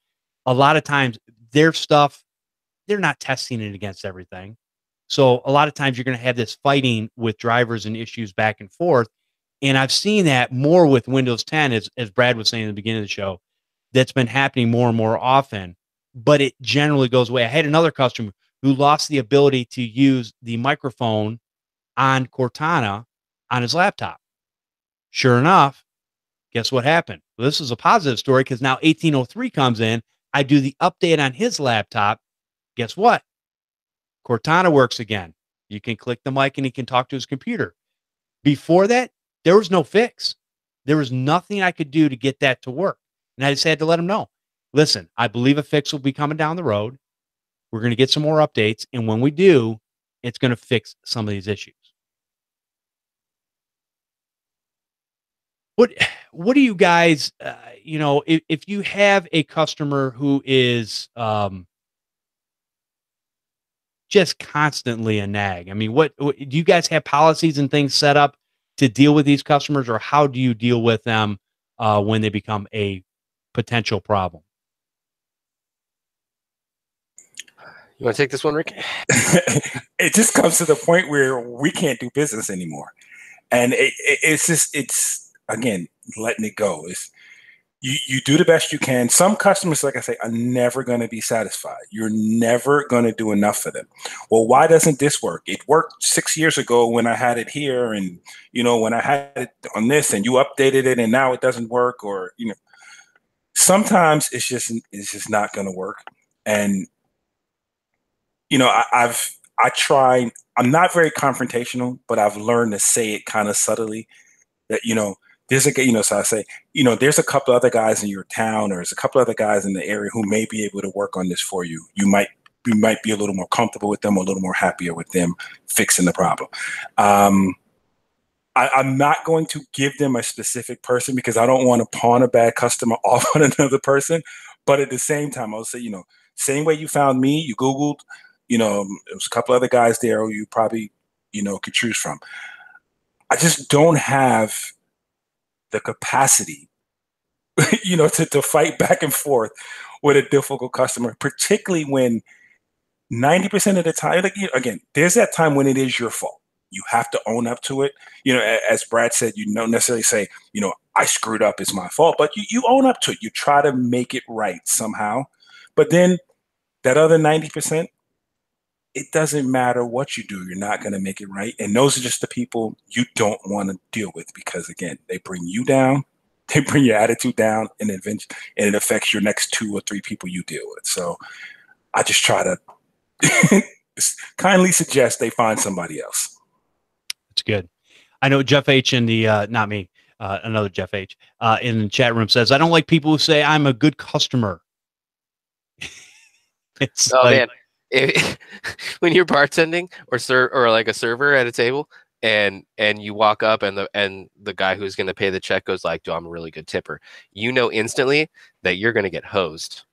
a lot of times their stuff, they're not testing it against everything. So a lot of times you're going to have this fighting with drivers and issues back and forth. And I've seen that more with Windows 10, as Brad was saying in the beginning of the show, that's been happening more and more often, but it generally goes away. I had another customer who lost the ability to use the microphone on Cortana on his laptop. Sure enough, guess what happened? Well, this is a positive story, because now 1803 comes in. I do the update on his laptop. Guess what? Cortana works again. You can click the mic and he can talk to his computer. Before that, there was no fix. There was nothing I could do to get that to work. And I just had to let them know, listen, I believe a fix will be coming down the road. We're going to get some more updates. And when we do, it's going to fix some of these issues. What do you guys, if you have a customer who is just constantly a nag, I mean, what do you guys have policies and things set up to deal with these customers, or how do you deal with them when they become a potential problem? You want to take this one, Rick? It just comes to the point where we can't do business anymore. And it's again, letting it go. You do the best you can. Some customers, like I say, are never going to be satisfied. You're never going to do enough for them. Well, why doesn't this work? It worked 6 years ago when I had it here, and when I had it on this, and you updated it, and now it doesn't work. Or sometimes it's just not going to work. And I try. I'm not very confrontational, but I've learned to say it kind of subtly. That there's so I say, there's a couple other guys in your town, or there's a couple other guys in the area who may be able to work on this for you. You might be a little more comfortable with them, or a little more happier with them fixing the problem. I'm not going to give them a specific person because I don't want to pawn a bad customer off on another person. But at the same time, I'll say, same way you found me, you Googled, there was a couple other guys there who you probably, could choose from. I just don't have the capacity, to fight back and forth with a difficult customer, particularly when 90% of the time, again, there's that time when it is your fault. You have to own up to it. As Brad said, you don't necessarily say, I screwed up, it's my fault, but you own up to it. You try to make it right somehow. But then that other 90%, it doesn't matter what you do, you're not going to make it right. And those are just the people you don't want to deal with because, again, they bring you down, they bring your attitude down, and it affects your next 2 or 3 people you deal with. So I just try to kindly suggest they find somebody else. That's good. I know Jeff H. in the, not me, another Jeff H. In the chat room says, I don't like people who say I'm a good customer. It's man. When you're bartending or like a server at a table and you walk up and the guy who's going to pay the check goes like, "Dude, I'm a really good tipper," instantly that you're going to get hosed.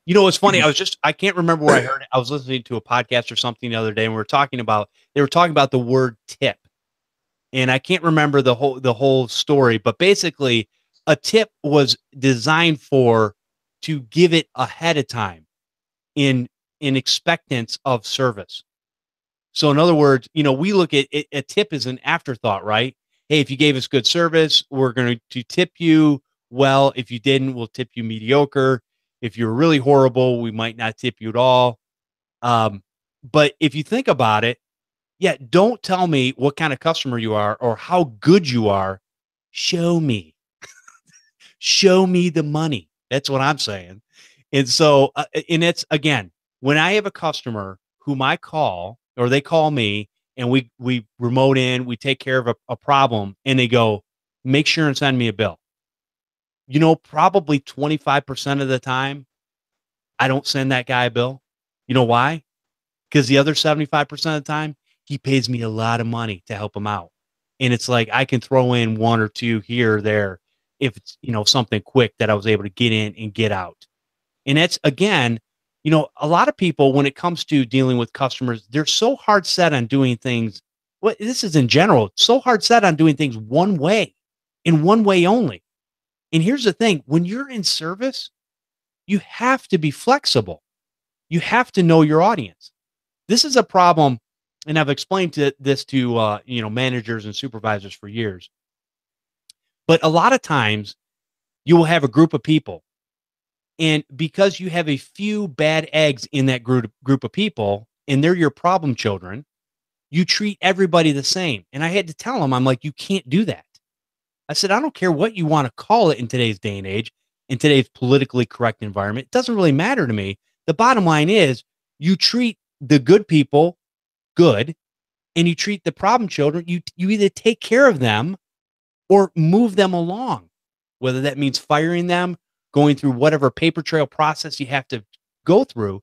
It's funny. I can't remember where I heard it. I was listening to a podcast or something the other day, and they were talking about the word tip, and I can't remember the whole story, but basically a tip was designed to give it ahead of time in expectance of service. So in other words, we look at it, a tip is an afterthought, right? Hey, if you gave us good service, we're going to tip you well. If you didn't, we'll tip you mediocre. If you're really horrible, we might not tip you at all. But if you think about it, don't tell me what kind of customer you are or how good you are. Show me. Show me the money. That's what I'm saying. And so, and it's, again, when I have a customer whom I call or they call me and we remote in, we take care of a problem, and they go, make sure and send me a bill. Probably 25% of the time, I don't send that guy a bill. You know why? Because the other 75% of the time, he pays me a lot of money to help him out. And it's like, I can throw in 1 or 2 here or there if it's, something quick that I was able to get in and get out. And that's, again, a lot of people, when it comes to dealing with customers, they're so hard set on doing things. Well, this is in general, so hard set on doing things one way, in one way only. And here's the thing, when you're in service, you have to be flexible. You have to know your audience. This is a problem, and I've explained this to managers and supervisors for years. But a lot of times you will have a group of people, and because you have a few bad eggs in that group of people, and they're your problem children, you treat everybody the same. And I had to tell them, I'm like, you can't do that. I said, I don't care what you want to call it in today's day and age, in today's politically correct environment. It doesn't really matter to me. The bottom line is you treat the good people good, and you treat the problem children, you either take care of them or move them along, whether that means firing them, going through whatever paper trail process you have to go through.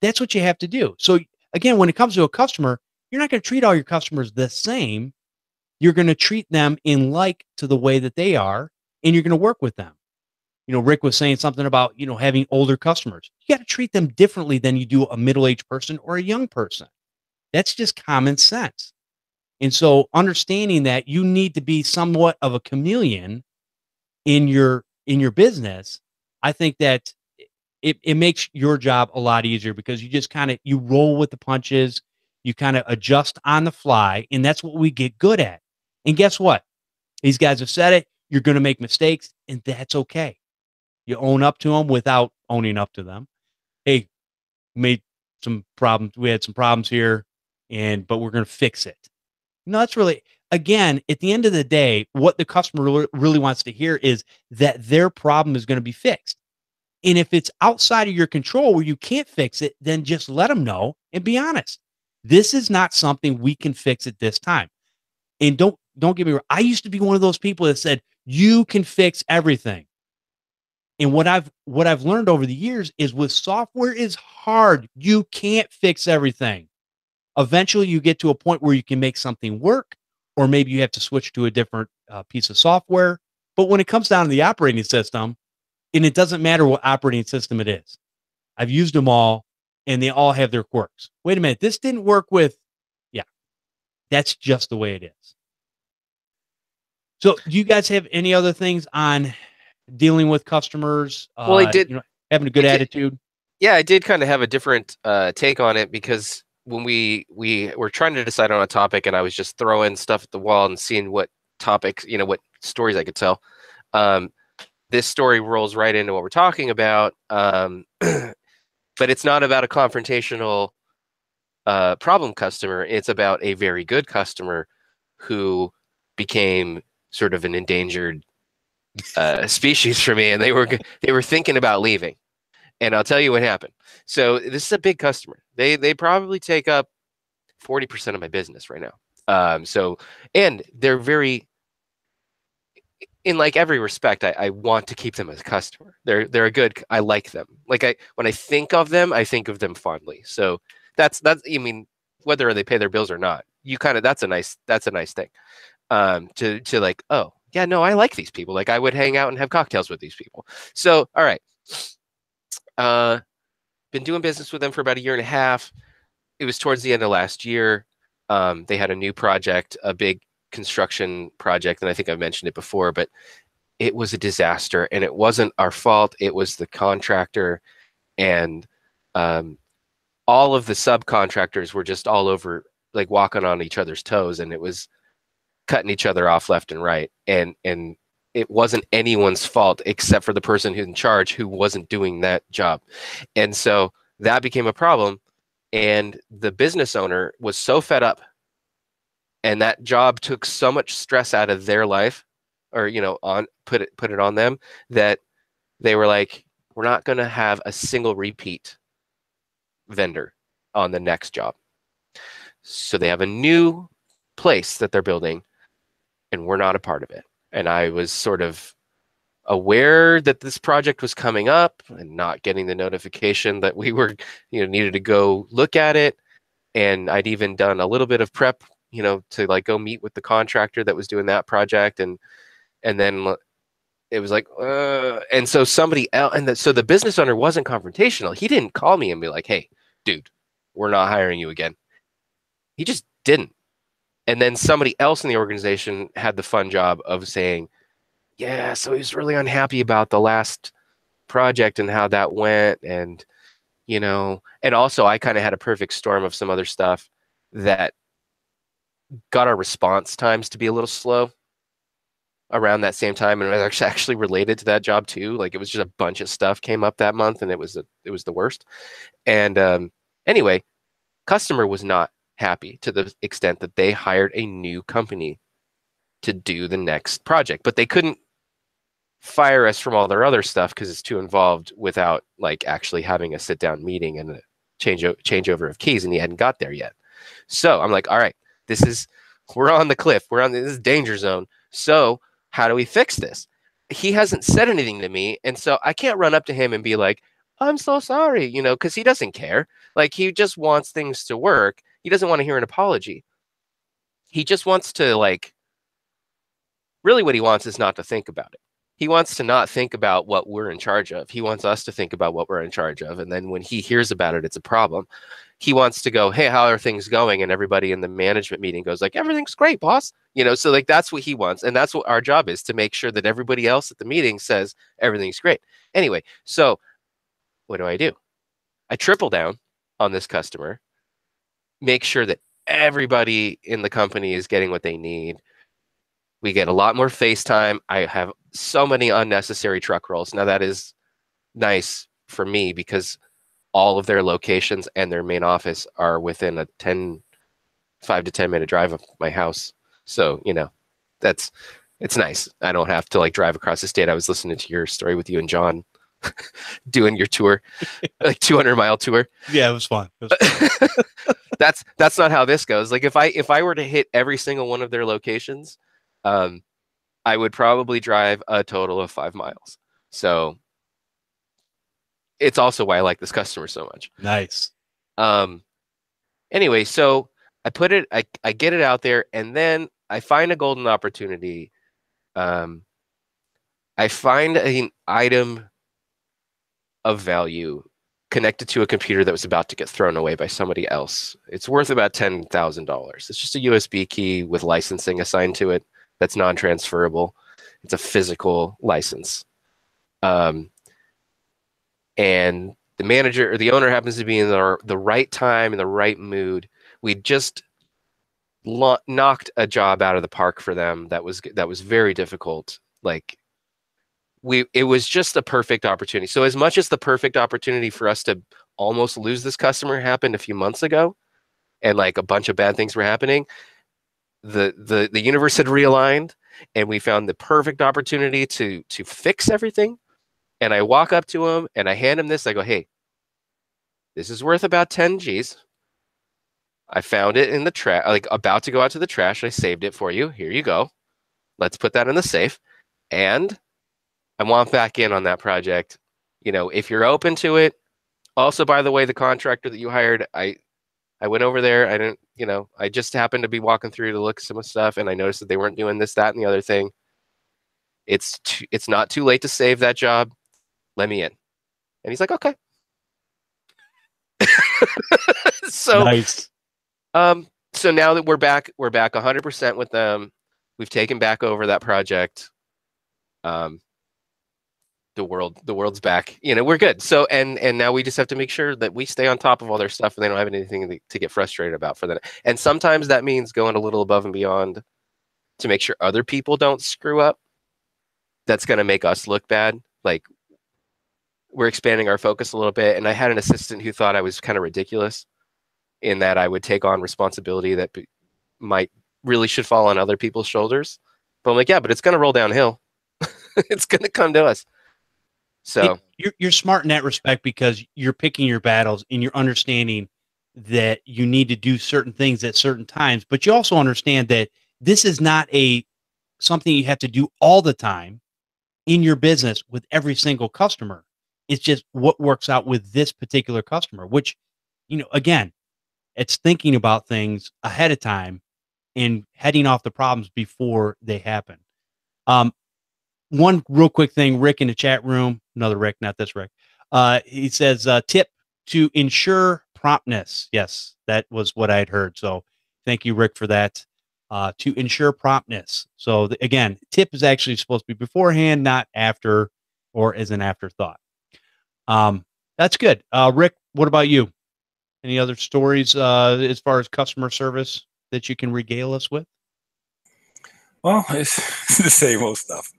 That's what you have to do. So again, when it comes to a customer, you're not going to treat all your customers the same. You're going to treat them in like to the way that they are, and you're going to work with them. Rick was saying something about, having older customers. You got to treat them differently than you do a middle-aged person or a young person. That's just common sense. And so understanding that you need to be somewhat of a chameleon in your business, I think that it makes your job a lot easier, because you just you roll with the punches, you kind of adjust on the fly, and that's what we get good at. And guess what? These guys have said it. You're going to make mistakes, and that's okay. You own up to them without owning up to them. Hey, made some problems. We had some problems here, but we're going to fix it. No, that's really, again, at the end of the day, what the customer really wants to hear is that their problem is going to be fixed. And if it's outside of your control where you can't fix it, then just let them know and be honest. This is not something we can fix at this time. And don't get me wrong. I used to be one of those people that said, you can fix everything. And what I've learned over the years is, with software, is hard. You can't fix everything. Eventually you get to a point where you can make something work, or maybe you have to switch to a different piece of software. But when it comes down to the operating system, and it doesn't matter what operating system it is, I've used them all and they all have their quirks. Wait a minute, this didn't work with, yeah, that's just the way it is. So do you guys have any other things on dealing with customers? Well, I did, having a good attitude. Yeah, I did kind of have a different take on it, because when we were trying to decide on a topic, and I was just throwing stuff at the wall and seeing what topics, what stories I could tell. This story rolls right into what we're talking about. But it's not about a confrontational problem customer. It's about a very good customer who became sort of an endangered species for me, and they were thinking about leaving. And I'll tell you what happened. So this is a big customer. They probably take up 40% of my business right now. And they're very, in like every respect, I want to keep them as a customer. They're a good, I like them. Like when I think of them fondly. So that's, I mean, whether they pay their bills or not, that's a nice thing. To like, oh yeah, no, I like these people. Like I would hang out and have cocktails with these people. So, all right. Been doing business with them for about 1.5 years. It was towards the end of last year. They had a new project, a big construction project, and I think I've mentioned it before, but it was a disaster, and it wasn't our fault. It was the contractor, and all of the subcontractors were just all over, like walking on each other's toes, and it was cutting each other off left and right. And it wasn't anyone's fault except for the person who's in charge, who wasn't doing that job. And so that became a problem. And the business owner was so fed up, and that job took so much stress out of their life, or, put it on them, that they were like, we're not going to have a single repeat vendor on the next job. So they have a new place that they're building, and we're not a part of it. And I was sort of aware that this project was coming up, and not getting the notification that we were, needed to go look at it. And I'd even done a little bit of prep, to like go meet with the contractor that was doing that project. And then it was like, and so somebody else, so the business owner wasn't confrontational. He didn't call me and be like, hey, dude, we're not hiring you again. He just didn't. And then somebody else in the organization had the fun job of saying, yeah, so he was really unhappy about the last project and how that went. And, and also I kind of had a perfect storm of some other stuff that got our response times to be a little slow around that same time. And it was actually related to that job too. Like it was just a bunch of stuff came up that month, and it was the worst. And anyway, customer was not happy to the extent that they hired a new company to do the next project, but they couldn't fire us from all their other stuff because it's too involved without like actually having a sit down meeting and a changeover of keys, and he hadn't got there yet. So I'm like, all right, we're on the cliff. This is danger zone. So how do we fix this? He hasn't said anything to me. And so I can't run up to him and be like, I'm so sorry, you know, because he doesn't care. Like, he just wants things to work. He doesn't want to hear an apology. He just wants to, like, really what he wants is not to think about it. He wants to not think about what we're in charge of. He wants us to think about what we're in charge of. And then when he hears about it, it's a problem. He wants to go, hey, how are things going? And everybody in the management meeting goes like, everything's great, boss. You know, so like, that's what he wants. And that's what our job is, to make sure that everybody else at the meeting says everything's great. Anyway, so what do? I triple down on this customer, make sure that everybody in the company is getting what they need. We get a lot more FaceTime. I have so many unnecessary truck rolls. Now, that is nice for me because all of their locations and their main office are within a 5 to 10 minute drive of my house. So, you know, it's nice. I don't have to like drive across the state. I was listening to your story with you and John doing your tour, like 200-mile tour. Yeah, it was fun. That's not how this goes. Like, if I were to hit every single one of their locations, I would probably drive a total of 5 miles. So it's also why I like this customer so much. Nice. Anyway, so I get it out there, and then I find a golden opportunity. I find an item of value connected to a computer that was about to get thrown away by somebody else. It's worth about $10,000. It's just a USB key with licensing assigned to it that's non-transferable. It's a physical license. And the manager or the owner happens to be in the right time, in the right mood. We just knocked a job out of the park for them that was very difficult. Like, it was just the perfect opportunity. So as much as the perfect opportunity for us to almost lose this customer happened a few months ago, and like a bunch of bad things were happening, the universe had realigned, and we found the perfect opportunity to fix everything. And I walk up to him and I hand him this. I go, hey, this is worth about 10 G's. I found it in the trash, like about to go out to the trash. I saved it for you. Here you go. Let's put that in the safe. And I want back in on that project. You know, if you're open to it. Also, by the way, the contractor that you hired, I went over there. I didn't, you know, I just happened to be walking through to look at some stuff, and I noticed that they weren't doing this, that, and the other thing. It's not too late to save that job. Let me in. And he's like, okay. So nice. So now that we're back 100% with them. We've taken back over that project. The world's back. You know, we're good. So and now we just have to make sure that we stay on top of all their stuff, and they don't have anything to get frustrated about for that. And sometimes that means going a little above and beyond to make sure other people don't screw up. That's going to make us look bad. Like, we're expanding our focus a little bit. And I had an assistant who thought I was kind of ridiculous in that I would take on responsibility that might really should fall on other people's shoulders. But I'm like, yeah, but it's going to roll downhill. It's going to come to us. So you're smart in that respect, because you're picking your battles and you're understanding that you need to do certain things at certain times, but you also understand that this is not something you have to do all the time in your business with every single customer. It's just what works out with this particular customer, which, you know, again, it's thinking about things ahead of time and heading off the problems before they happen. One real quick thing, Rick in the chat room, another Rick, not this Rick. He says, tip to ensure promptness. Yes, that was what I had heard. So thank you, Rick, for that. To ensure promptness. So again, tip is actually supposed to be beforehand, not after or as an afterthought. That's good. Rick, what about you? Any other stories as far as customer service that you can regale us with? Well, it's the same old stuff.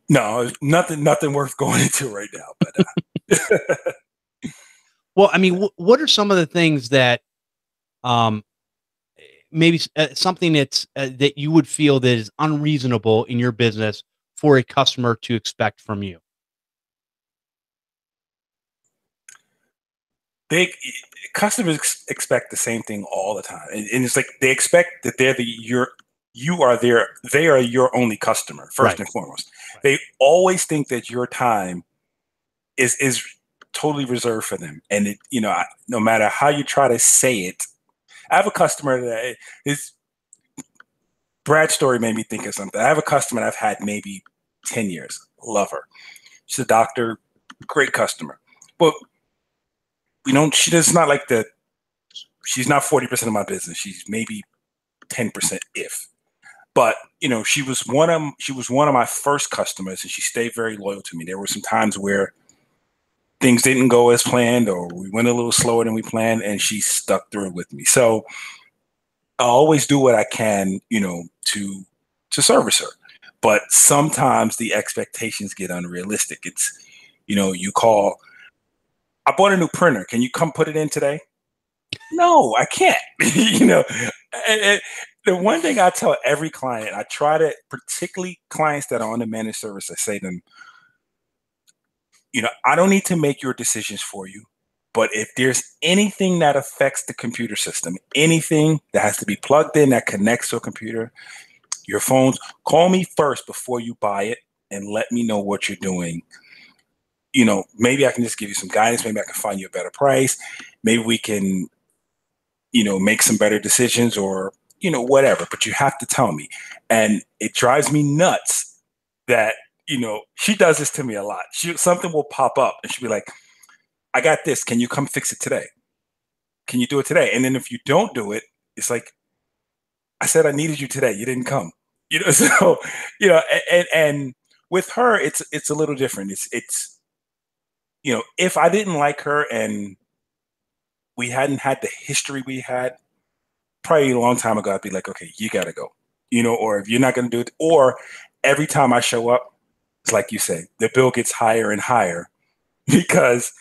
No, nothing worth going into right now. But well, I mean, what are some of the things that maybe something that's that you would feel that is unreasonable in your business for a customer to expect from you? they customers expect the same thing all the time, and it's like they expect that they are your only customer first and foremost. Right. They always think that your time is totally reserved for them, and no matter how you try to say it. I have a customer that is. Brad's story made me think of something. I have a customer that I've had maybe 10 years. Love her. She's a doctor, great customer. But she does not like she's not 40% of my business. She's maybe 10% if. But, she was one of my first customers, and she stayed very loyal to me. There were some times where things didn't go as planned, or we went a little slower than we planned, and she stuck through it with me. So I always do what I can, to service her. But sometimes the expectations get unrealistic. It's, you call, I bought a new printer. Can you come put it in today? No, I can't. And the one thing I tell every client, I try to, particularly clients that are on the managed service, I say to them, I don't need to make your decisions for you. But if there's anything that affects the computer system, anything that has to be plugged in that connects to a computer, your phones, call me first before you buy it and let me know what you're doing. Maybe I can just give you some guidance. Maybe I can find you a better price. Maybe we can, make some better decisions or, whatever. But you have to tell me. And it drives me nuts that, she does this to me a lot. Something will pop up and she'll be like, I got this. Can you come fix it today? Can you do it today? And then if you don't do it, it's like, I said I needed you today. You didn't come. So, and with her, it's a little different. It's if I didn't like her and we hadn't had the history we had, probably a long time ago, I'd be like, okay, you got to go. Or if you're not going to do it, or every time I show up, it's like you say, the bill gets higher and higher because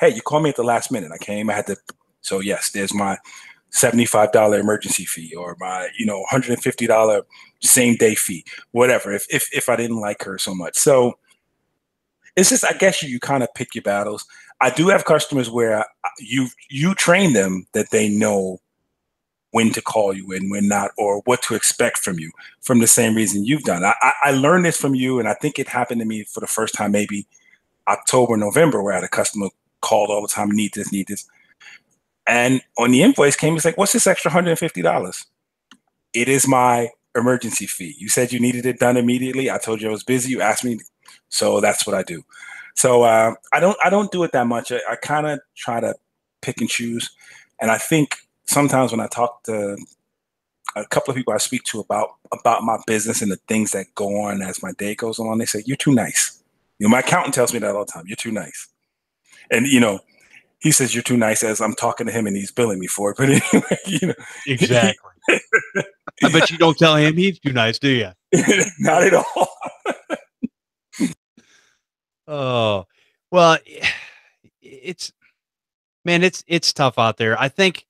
hey, you called me at the last minute. I came, I had to. So yes, there's my $75 emergency fee or my, $150 same day fee, whatever. If I didn't like her so much. So it's just, I guess you kind of pick your battles. I do have customers where you train them that they know when to call you and when not, or what to expect from you from the same reason you've done. I learned this from you. And I think it happened to me for the first time, maybe October, November, where I had a customer called all the time, need this. And on the invoice came, it's like, what's this extra $150? It is my emergency fee. You said you needed it done immediately. I told you I was busy. You asked me. So that's what I do. So I don't do it that much. I kind of try to pick and choose. And I think sometimes when I talk to a couple of people I speak to about my business and the things that go on as my day goes on, they say, you're too nice. My accountant tells me that all the time. You're too nice. And, he says you're too nice as I'm talking to him and he's billing me for it. But anyway, Exactly. I bet you don't tell him he's too nice, do you? Not at all. Oh, well, it's tough out there. I think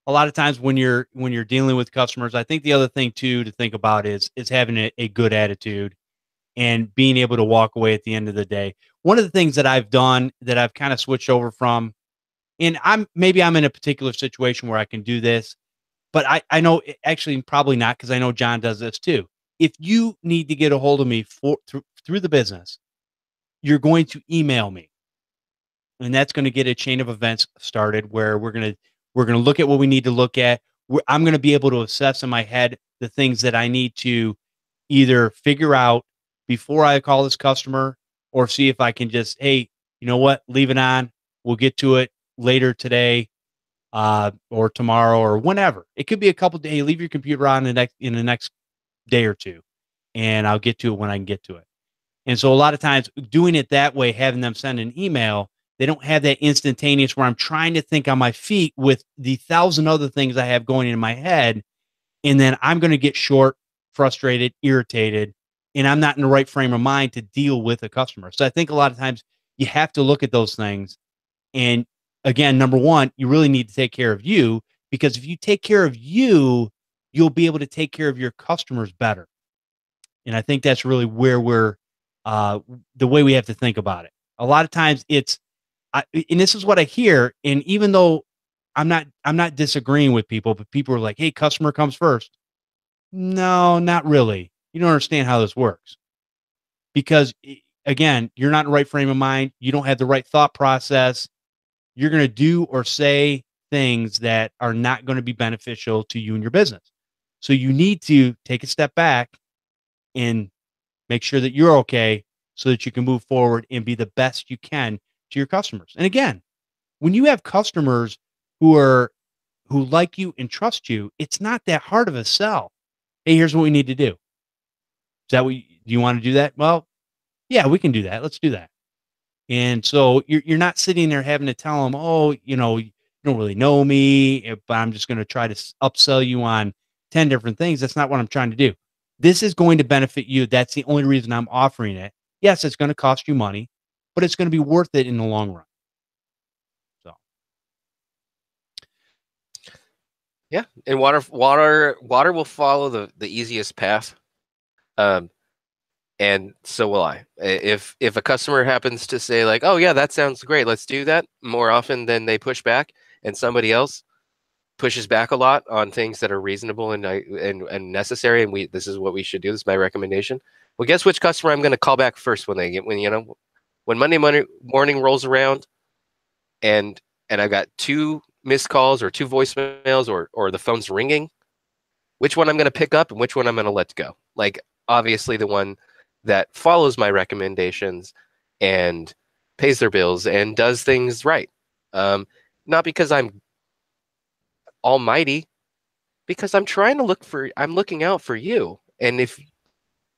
a lot of times when you're dealing with customers, I think the other thing too to think about is having a good attitude and being able to walk away at the end of the day. One of the things that I've done that I've kind of switched over from, and I'm in a particular situation where I can do this, but I know actually probably not, because I know John does this too. If you need to get a hold of me through the business, you're going to email me, and that's going to get a chain of events started where we're going to look at what we need to look at. I'm going to be able to assess in my head the things that I need to either figure out before I call this customer, or see if I can just, hey, you know what, leave it on. We'll get to it later today, or tomorrow, or whenever. It could be a couple days. Hey, leave your computer on in the next day or two, and I'll get to it when I can get to it. And so a lot of times doing it that way, having them send an email, they don't have that instantaneous where I'm trying to think on my feet with the 1,000 other things I have going in my head. And then I'm going to get short, frustrated, irritated, and I'm not in the right frame of mind to deal with a customer. So I think a lot of times you have to look at those things. And again, number one, you really need to take care of you, because if you take care of you, you'll be able to take care of your customers better. And I think that's really where we're, the way we have to think about it. A lot of times it's, and this is what I hear. And even though I'm not disagreeing with people, but people are like, "Hey, customer comes first." No, not really. You don't understand how this works because again, you're not in the right frame of mind. You don't have the right thought process. You're going to do or say things that are not going to be beneficial to you and your business. So you need to take a step back and make sure that you're okay so that you can move forward and be the best you can to your customers. And again, when you have customers who like you and trust you, it's not that hard of a sell. Hey, here's what we need to do. Is that what do you want to do that? Well, yeah, we can do that. Let's do that. And so you're not sitting there having to tell them, oh, you don't really know me, but I'm just going to try to upsell you on 10 different things. That's not what I'm trying to do. This is going to benefit you. That's the only reason I'm offering it. Yes, it's going to cost you money, but it's going to be worth it in the long run. So, yeah, and water will follow the easiest path. And so will I. If a customer happens to say like, "Oh yeah, that sounds great. Let's do that," more often than they push back, and somebody else pushes back a lot on things that are reasonable and necessary, and this is what we should do. This is my recommendation. Well, guess which customer I'm going to call back first when Monday morning rolls around, and I've got 2 missed calls or 2 voicemails or the phone's ringing. Which one I'm going to pick up and which one I'm going to let go? Like obviously the one that follows my recommendations and pays their bills and does things right. Not because I'm almighty, because I'm looking out for you. And if,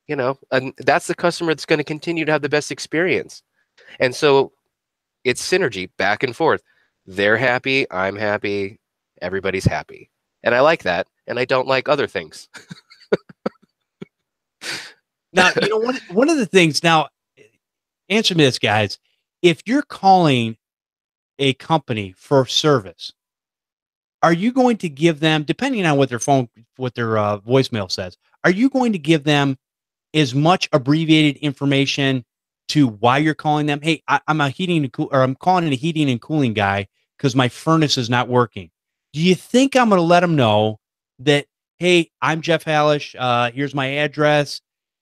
and that's the customer that's going to continue to have the best experience. And so it's synergy back and forth. They're happy. I'm happy. Everybody's happy. And I like that. And I don't like other things. now, one of the things now, answer me this, guys. If you're calling a company for service, are you going to give them, depending on what their voicemail says, are you going to give them as much abbreviated information to why you're calling them? Hey, I'm calling in a heating and cooling guy because my furnace is not working. Do you think I'm going to let them know that, hey, I'm Jeff Halash, here's my address,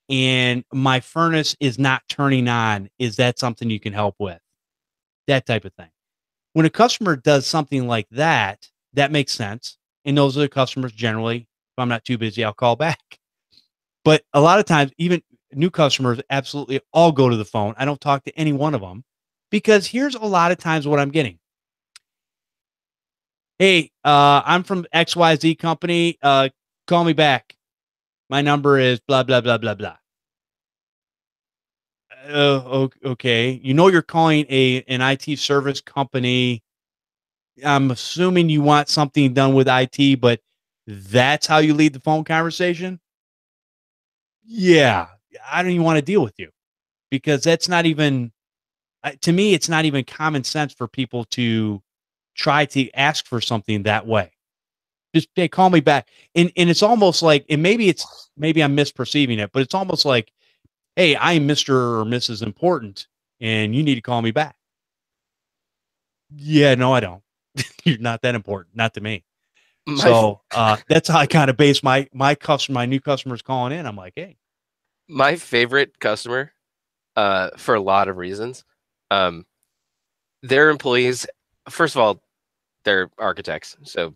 and my furnace is not turning on. Is that something you can help with? That type of thing. When a customer does something like that, that makes sense. And those are the customers generally. If I'm not too busy, I'll call back. But a lot of times, even new customers absolutely all go to the phone. I don't talk to any one of them because here's a lot of times what I'm getting. Hey, I'm from XYZ company. Call me back. My number is blah, blah, blah, blah, blah. Okay. You're calling an IT service company. I'm assuming you want something done with IT, but that's how you lead the phone conversation? Yeah. I don't even want to deal with you because that's not even, to me, it's not even common sense for people to try to ask for something that way. Just they call me back. And it's almost like, and maybe I'm misperceiving it, but it's almost like, hey, I'm Mr. or Mrs. Important and you need to call me back. Yeah, no, I don't. You're not that important, not to me. So that's how I kind of base my new customers calling in. I'm like, hey. My favorite customer, for a lot of reasons, their employees, first of all, they're architects, so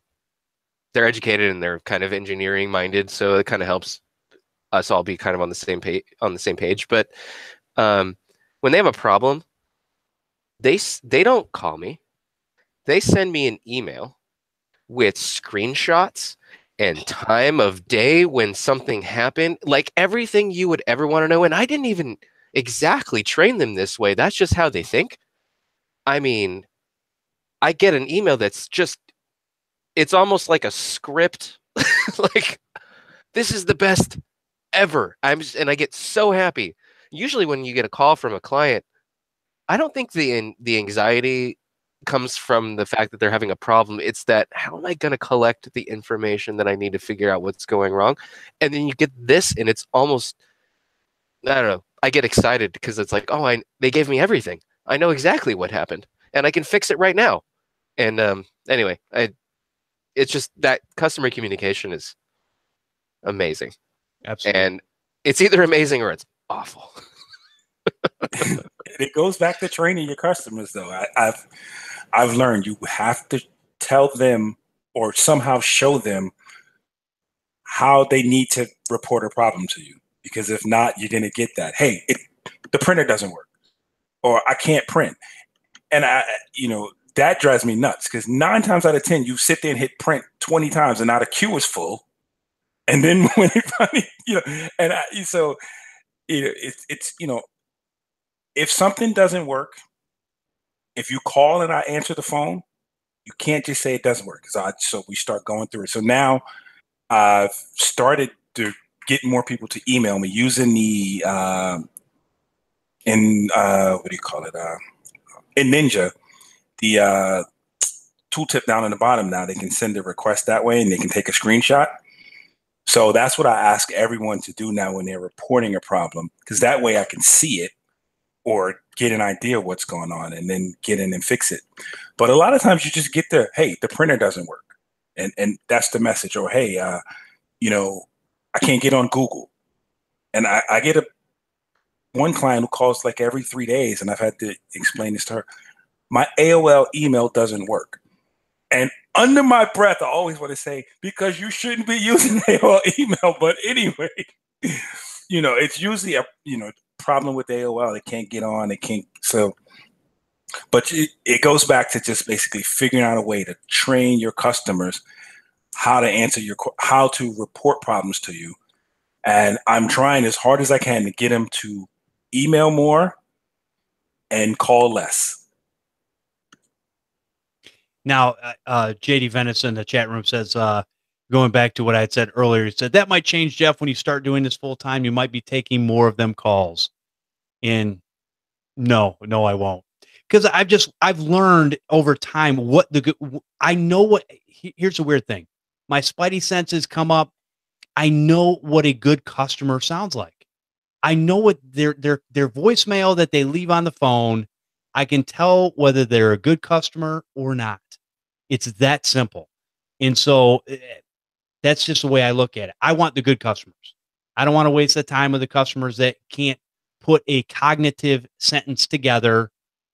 they're educated and they're kind of engineering minded, so it kind of helps us all be kind of on the same page. But when they have a problem, they don't call me. They send me an email with screenshots and time of day when something happened, like everything you would ever want to know. And I didn't even exactly train them this way. That's just how they think. I mean, I get an email that's just, it's almost like a script. Like, this is the best ever. And I get so happy. Usually when you get a call from a client, I don't think the anxiety comes from the fact that they're having a problem. It's that, how am I going to collect the information that I need to figure out what's going wrong? And then you get this, and it's almost, I don't know, I get excited because it's like, oh, they gave me everything. I know exactly what happened. and I can fix it right now. And anyway, it's just that customer communication is amazing. Absolutely. And it's either amazing or it's awful. It goes back to training your customers, though. I've learned you have to tell them or somehow show them how they need to report a problem to you. Because if not, you're going to get that. Hey, the printer doesn't work, or I can't print. And that drives me nuts, because 9 times out of 10, you sit there and hit print 20 times and now the queue is full. And then when it finally, it's if something doesn't work, if you call and I answer the phone, you can't just say it doesn't work. So we start going through it. So now I've started to get more people to email me using the in Ninja, the tooltip down in the bottom. Now they can send a request that way and they can take a screenshot. So that's what I ask everyone to do now when they're reporting a problem, because that way I can see it or get an idea of what's going on and then get in and fix it. But a lot of times you just get hey, the printer doesn't work. And that's the message. Or, hey, I can't get on Google. And I get one client who calls like every 3 days, and I've had to explain this to her. My AOL email doesn't work. And under my breath, I always want to say, because you shouldn't be using AOL email. But anyway, it's usually a problem with AOL. They can't get on. They can't. So, but it goes back to just basically figuring out a way to train your customers how to how to report problems to you. And I'm trying as hard as I can to get them to email more and call less. Now, JD Venice in the chat room says, going back to what I had said earlier, he said that might change, Jeff, when you start doing this full time. You might be taking more of them calls. And no, I won't, because I've learned over time here's a weird thing. My spidey senses come up. I know what a good customer sounds like. I know what their voicemail that they leave on the phone. I can tell whether they're a good customer or not. It's that simple. And so that's just the way I look at it. I want the good customers. I don't want to waste the time with the customers that can't put a cognitive sentence together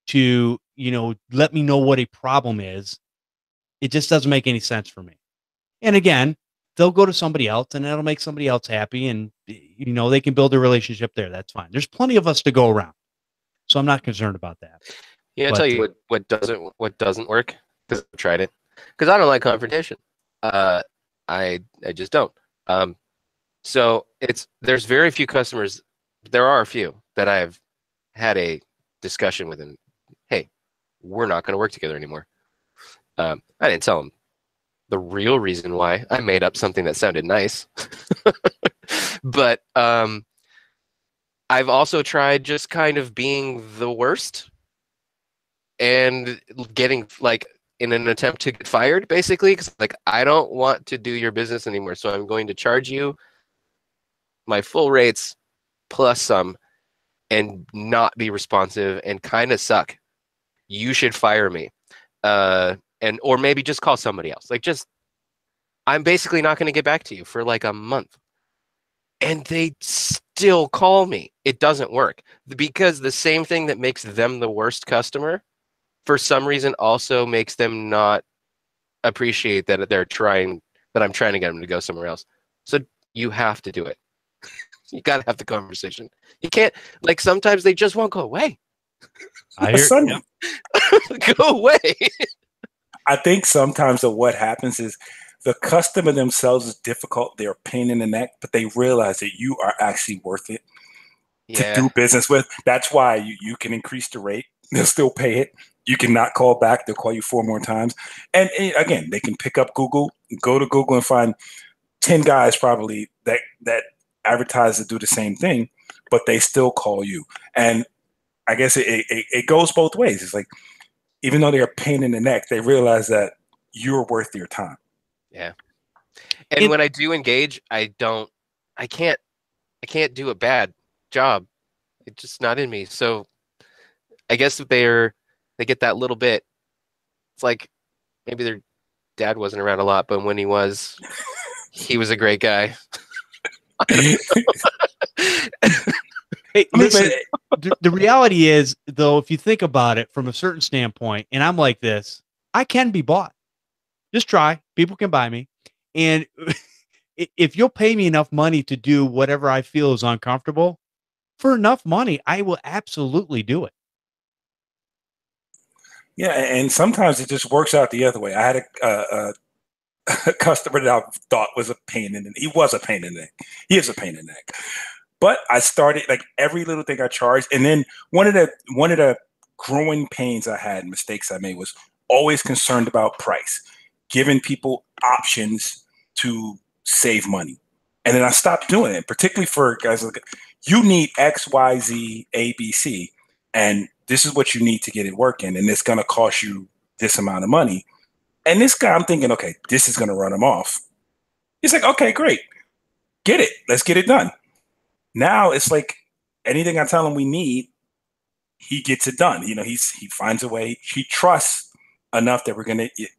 to, let me know what a problem is. It just doesn't make any sense for me. And again, they'll go to somebody else and that'll make somebody else happy. And, they can build a relationship there. That's fine. There's plenty of us to go around. So I'm not concerned about that. Yeah, I'll tell you what doesn't work, because I've tried it. Because I don't like confrontation. I just don't. So there's very few customers. There are a few that I've had a discussion with, and hey, we're not going to work together anymore. I didn't tell them the real reason why. I made up something that sounded nice. But I've also tried just kind of being the worst and getting in an attempt to get fired, basically, because I don't want to do your business anymore. So I'm going to charge you my full rates plus some and not be responsive and kind of suck. You should fire me. Or maybe just call somebody else. I'm basically not going to get back to you for a month. And they still call me. It doesn't work, because the same thing that makes them the worst customer, for some reason, also makes them not appreciate that I'm trying to get them to go somewhere else. So you have to do it. You got to have the conversation. You can't, sometimes they just won't go away. I hear Go away. I think sometimes what happens is the customer themselves is difficult. They're a pain in the neck, but they realize that you are actually worth it to do business with. That's why you can increase the rate. They'll still pay it. You cannot call back. They'll call you 4 more times. And again, they can pick up Google, go to Google and find 10 guys probably that advertise to do the same thing, but they still call you. And I guess it goes both ways. It's even though they're a pain in the neck, they realize that you're worth your time. Yeah. And when I do engage, I can't do a bad job. It's just not in me. So I guess they're They get that little bit. It's like maybe their dad wasn't around a lot, but when he was a great guy. Hey, listen, the reality is, though, if you think about it from a certain standpoint, and I'm like this, I can be bought. Just try. People can buy me. And if you'll pay me enough money to do whatever I feel is uncomfortable, for enough money, I will absolutely do it. Yeah, and sometimes it just works out the other way. I had a customer that I thought was a pain in the neck. He was a pain in the neck. He is a pain in the neck. But I started, like, every little thing I charged. And then one of the growing pains I had, mistakes I made, was always concerned about price, giving people options to save money. And then I stopped doing it, particularly for guys like, you need X, Y, Z, A, B, C, and this is what you need to get it working. And it's going to cost you this amount of money. And this guy, I'm thinking, okay, this is going to run him off. He's like, okay, great. Get it. Let's get it done. Now it's like anything I tell him we need, he gets it done. You know, he finds a way. He trusts enough that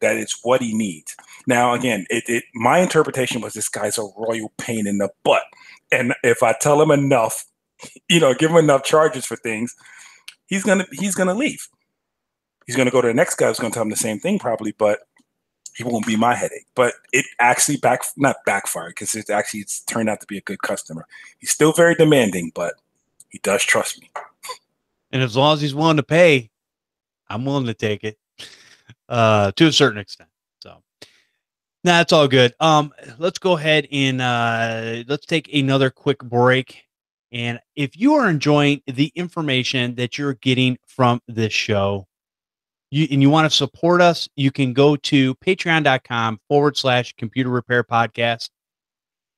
that it's what he needs. Now, again, my interpretation was this guy's a royal pain in the butt. And if I tell him enough, you know, give him enough charges for things, he's gonna leave. He's gonna go to the next guy who's gonna tell him the same thing probably, but he won't be my headache. But it actually not backfired, because it's turned out to be a good customer. He's still very demanding, but he does trust me. And as long as he's willing to pay, I'm willing to take it to a certain extent. So that's all good. Let's go ahead and let's take another quick break. And if you are enjoying the information that you're getting from this show, and you want to support us, you can go to patreon.com/computer repair podcast.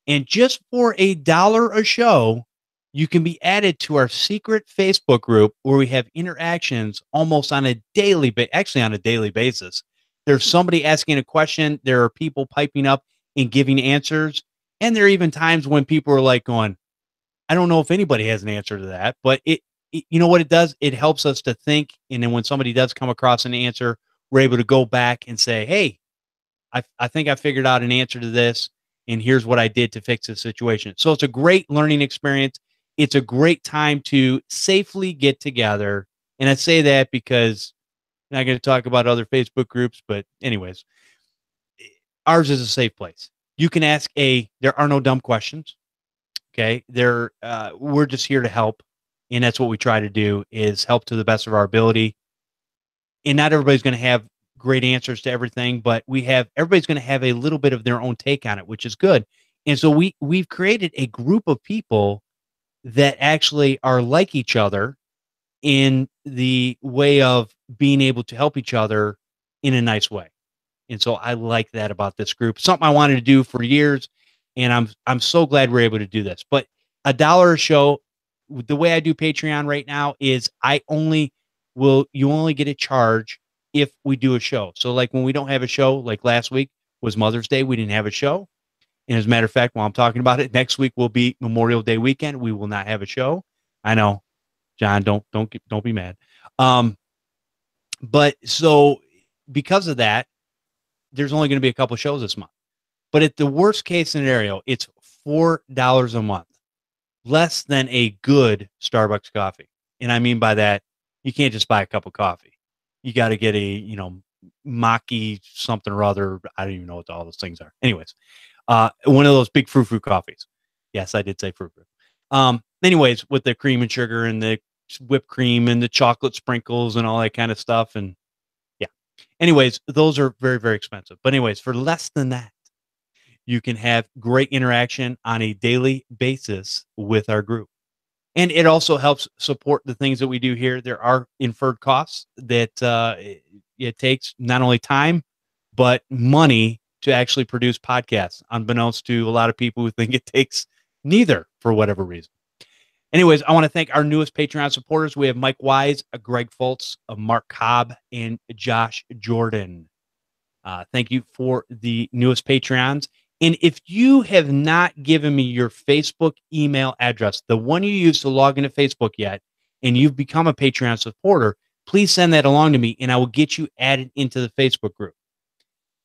And just for $1 a show, you can be added to our secret Facebook group where we have interactions almost on a daily basis. There's somebody asking a question. There are people piping up and giving answers. And there are even times when people are like going, I don't know if anybody has an answer to that, but you know what it does? It helps us to think. And then when somebody does come across an answer, we're able to go back and say, hey, I think I figured out an answer to this, and here's what I did to fix the situation. So it's a great learning experience. It's a great time to safely get together. And I say that because I'm not going to talk about other Facebook groups, but anyways, ours is a safe place. You can ask there are no dumb questions. Okay. We're just here to help. And that's what we try to do, is help to the best of our ability. And not everybody's going to have great answers to everything, but everybody's going to have a little bit of their own take on it, which is good. And so we've created a group of people that actually are like each other in the way of being able to help each other in a nice way. And so I like that about this group. Something I wanted to do for years, and I'm so glad we're able to do this. But $1 a show, the way I do Patreon right now is you only get a charge if we do a show. So like when we don't have a show, like last week was Mother's Day, we didn't have a show. And as a matter of fact, while I'm talking about it, next week will be Memorial Day weekend. We will not have a show. I know, John, don't be mad. But so because of that, there's only going to be a couple shows this month. But at the worst case scenario, it's $4 a month, less than a good Starbucks coffee. And I mean by that, you can't just buy a cup of coffee. You got to get a, Maki something or other. I don't even know what all those things are. Anyways, one of those big frou-frou coffees. Yes, I did say frou-frou. Anyways, with the cream and sugar and the whipped cream and the chocolate sprinkles and all that kind of stuff. And yeah, anyways, those are very, very expensive. But anyways, for less than that, you can have great interaction on a daily basis with our group. And it also helps support the things that we do here. There are inferred costs that it takes not only time, but money to actually produce podcasts, unbeknownst to a lot of people who think it takes neither for whatever reason. Anyways, I want to thank our newest Patreon supporters. We have Mike Wise, Greg Foltz, Mark Cobb, and Josh Jordan. Thank you for the newest Patreons. And if you have not given me your Facebook email address, the one you use to log into Facebook yet, and you've become a Patreon supporter, please send that along to me, and I will get you added into the Facebook group.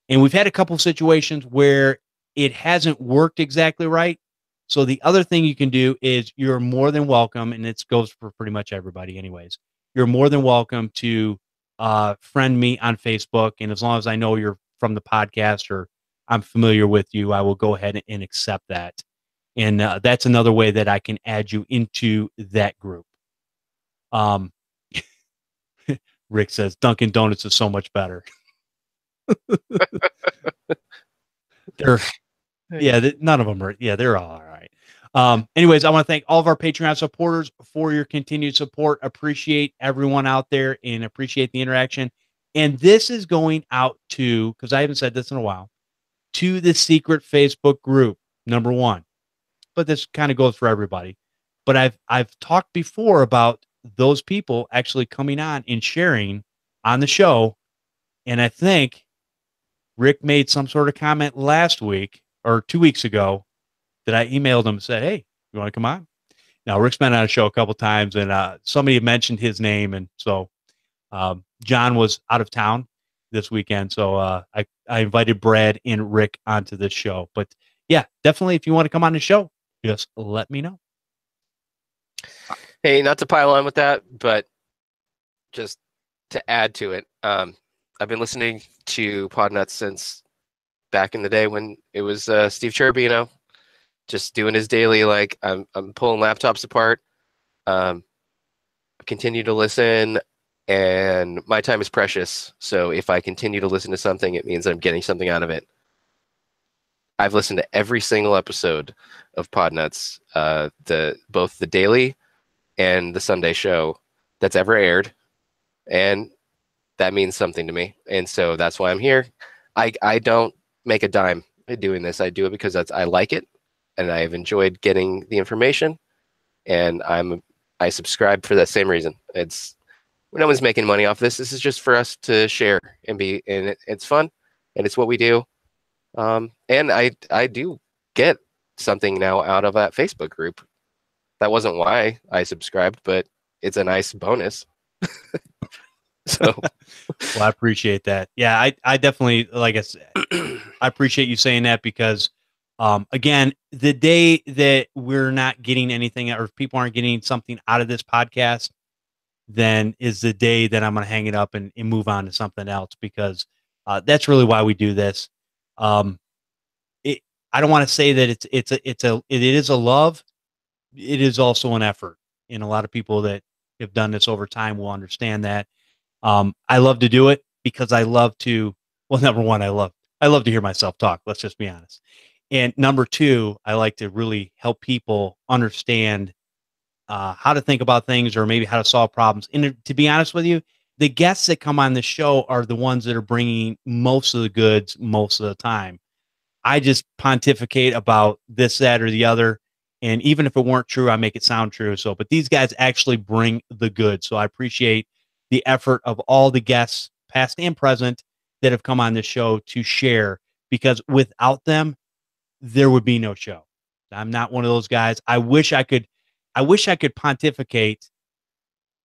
And we've had a couple of situations where it hasn't worked exactly right. So the other thing you can do is you're more than welcome, and it goes for pretty much everybody anyways. You're more than welcome to friend me on Facebook. And as long as I know you're from the podcast or I'm familiar with you, I will go ahead and accept that. And that's another way that I can add you into that group. Rick says Dunkin' Donuts is so much better. None of them are. Yeah, they're all right. Anyways, I want to thank all of our Patreon supporters for your continued support. Appreciate everyone out there and appreciate the interaction. And this is going out to, because I haven't said this in a while, to the secret Facebook group, number one. But this kind of goes for everybody. But I've talked before about those people actually coming on and sharing on the show. And I think Rick made some sort of comment last week or 2 weeks ago that I emailed him and said, hey, you want to come on? Now, Rick's been on a show a couple of times, and somebody mentioned his name. And so John was out of town this weekend. So I invited Brad and Rick onto this show. But yeah, definitely, if you want to come on the show, just let me know. Hey, not to pile on with that, but just to add to it, I've been listening to Podnutz since back in the day when it was Steve Cherubino, just doing his daily, like I'm pulling laptops apart. Continue to listen, and my time is precious. So if I continue to listen to something, it means I'm getting something out of it. I've listened to every single episode of Podnutz, both the daily and the Sunday show that's ever aired, and that means something to me. And so that's why I'm here. I don't make a dime doing this. I do it because I like it, and I've enjoyed getting the information, and I subscribe for that same reason. No one's making money off this. This is just for us to share and it's fun, and it's what we do. And I do get something now out of that Facebook group. That wasn't why I subscribed, but it's a nice bonus. So, well, I appreciate that. Yeah, I definitely, like I said, I appreciate you saying that because, again, the day that we're not getting anything or if people aren't getting something out of this podcast, then is the day that I'm going to hang it up and move on to something else because that's really why we do this. I don't want to say that it is a love. It is also an effort, and a lot of people that have done this over time will understand that. I love to do it because I love to. Well, number one, I love to hear myself talk. Let's just be honest. And number two, I like to really help people understand how to think about things or maybe how to solve problems. And to be honest with you, the guests that come on the show are the ones that are bringing most of the goods most of the time. I just pontificate about this, that, or the other. And even if it weren't true, I make it sound true. So, but these guys actually bring the goods. So I appreciate the effort of all the guests, past and present, that have come on this show to share, because without them, there would be no show. I'm not one of those guys. I wish I could pontificate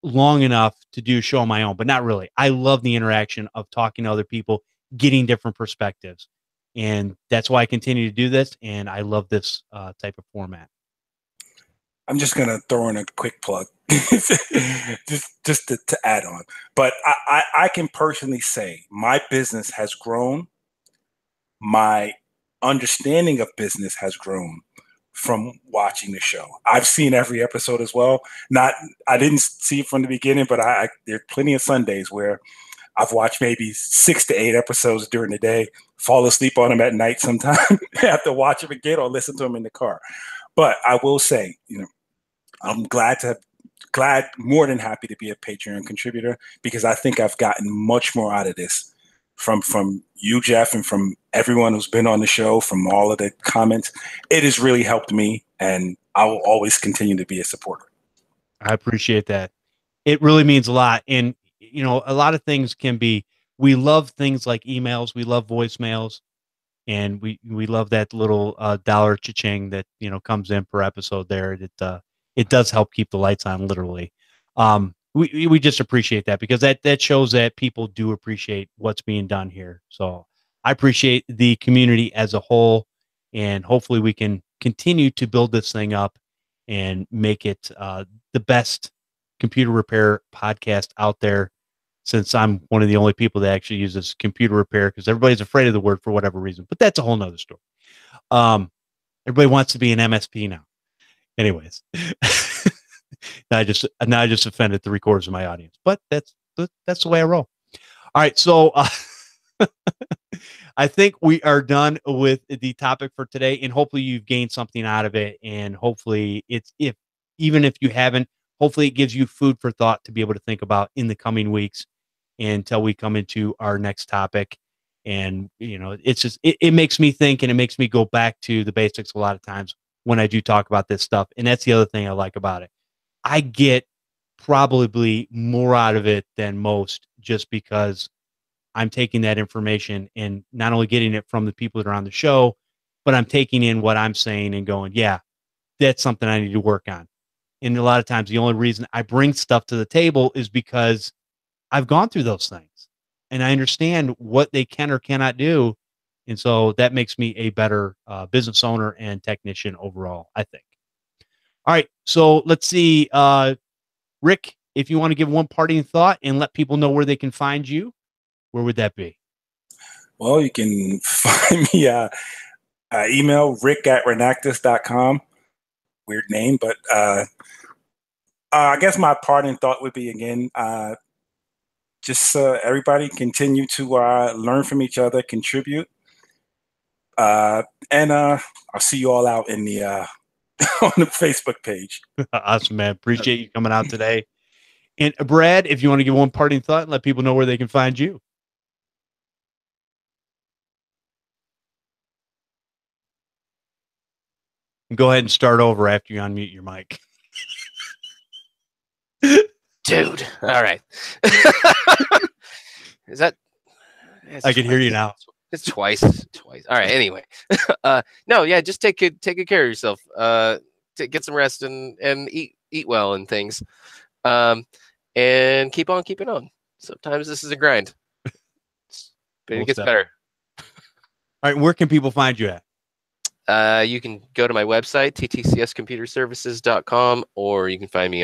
long enough to do a show on my own, but not really. I love the interaction of talking to other people, getting different perspectives. And that's why I continue to do this. And I love this type of format. I'm just going to throw in a quick plug just to add on. But I can personally say my business has grown. My understanding of business has grown from watching the show. I've seen every episode as well. I didn't see it from the beginning, but there are plenty of Sundays where I've watched maybe 6 to 8 episodes during the day, fall asleep on them at night sometime, have to watch them again or listen to them in the car. But I will say, I'm more than happy to be a Patreon contributor, because I think I've gotten much more out of this from you, Jeff, and from everyone who's been on the show, from all of the comments. It has really helped me, and I will always continue to be a supporter. I appreciate that. It really means a lot. And, a lot of things we love things like emails. We love voicemails. And we love that little dollar cha-ching that, comes in per episode there. It does help keep the lights on, literally. we just appreciate that, because that shows that people do appreciate what's being done here. So I appreciate the community as a whole, and hopefully we can continue to build this thing up and make it the best computer repair podcast out there, since I'm one of the only people that actually uses computer repair, because everybody's afraid of the word for whatever reason. But that's a whole nother story. Everybody wants to be an MSP now. Anyways, now I just offended 3/4 of my audience, but that's the way I roll. All right, so I think we are done with the topic for today, and hopefully you've gained something out of it, and hopefully even if you haven't, hopefully it gives you food for thought to be able to think about in the coming weeks until we come into our next topic. And it's just it makes me think, and it makes me go back to the basics a lot of times when I do talk about this stuff. And that's the other thing I like about it. I get probably more out of it than most, just because I'm taking that information and not only getting it from the people that are on the show, but I'm taking in what I'm saying and going, yeah, that's something I need to work on. And a lot of times the only reason I bring stuff to the table is because I've gone through those things and I understand what they can or cannot do. And so that makes me a better business owner and technician overall, I think. All right, so let's see. Rick, if you want to give one parting thought and let people know where they can find you, where would that be? Well, you can find me email rick@renactus.com. Weird name, but I guess my parting thought would be, again, just everybody continue to learn from each other, contribute, and I'll see you all out in the on the Facebook page. Awesome, man. Appreciate you coming out today. And Brad, if you want to give one parting thought and let people know where they can find you. And go ahead and start over after you unmute your mic. Dude. All right. Is that? I can hear you now. It's twice. All right. Anyway, no, yeah, just take good care of yourself. Get some rest and eat well and things, and keep on keeping on. Sometimes this is a grind, but it gets better. All right, where can people find you at? You can go to my website, ttcscomputerservices.com, or you can find me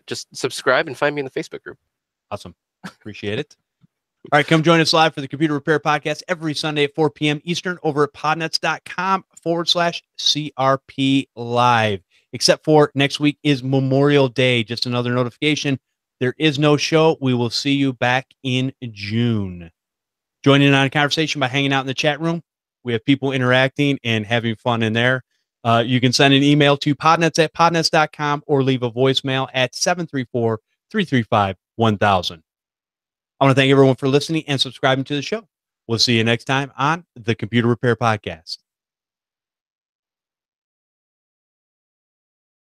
just subscribe and find me in the Facebook group. Awesome. Appreciate it. All right, come join us live for the Computer Repair Podcast every Sunday at 4 p.m. Eastern over at podnutz.com/CRP Live. Except for next week is Memorial Day. Just another notification. There is no show. We will see you back in June. Join in on a conversation by hanging out in the chat room. We have people interacting and having fun in there. You can send an email to podnutz@podnutz.com or leave a voicemail at 734-335-1000. I want to thank everyone for listening and subscribing to the show. We'll see you next time on the Computer Repair Podcast.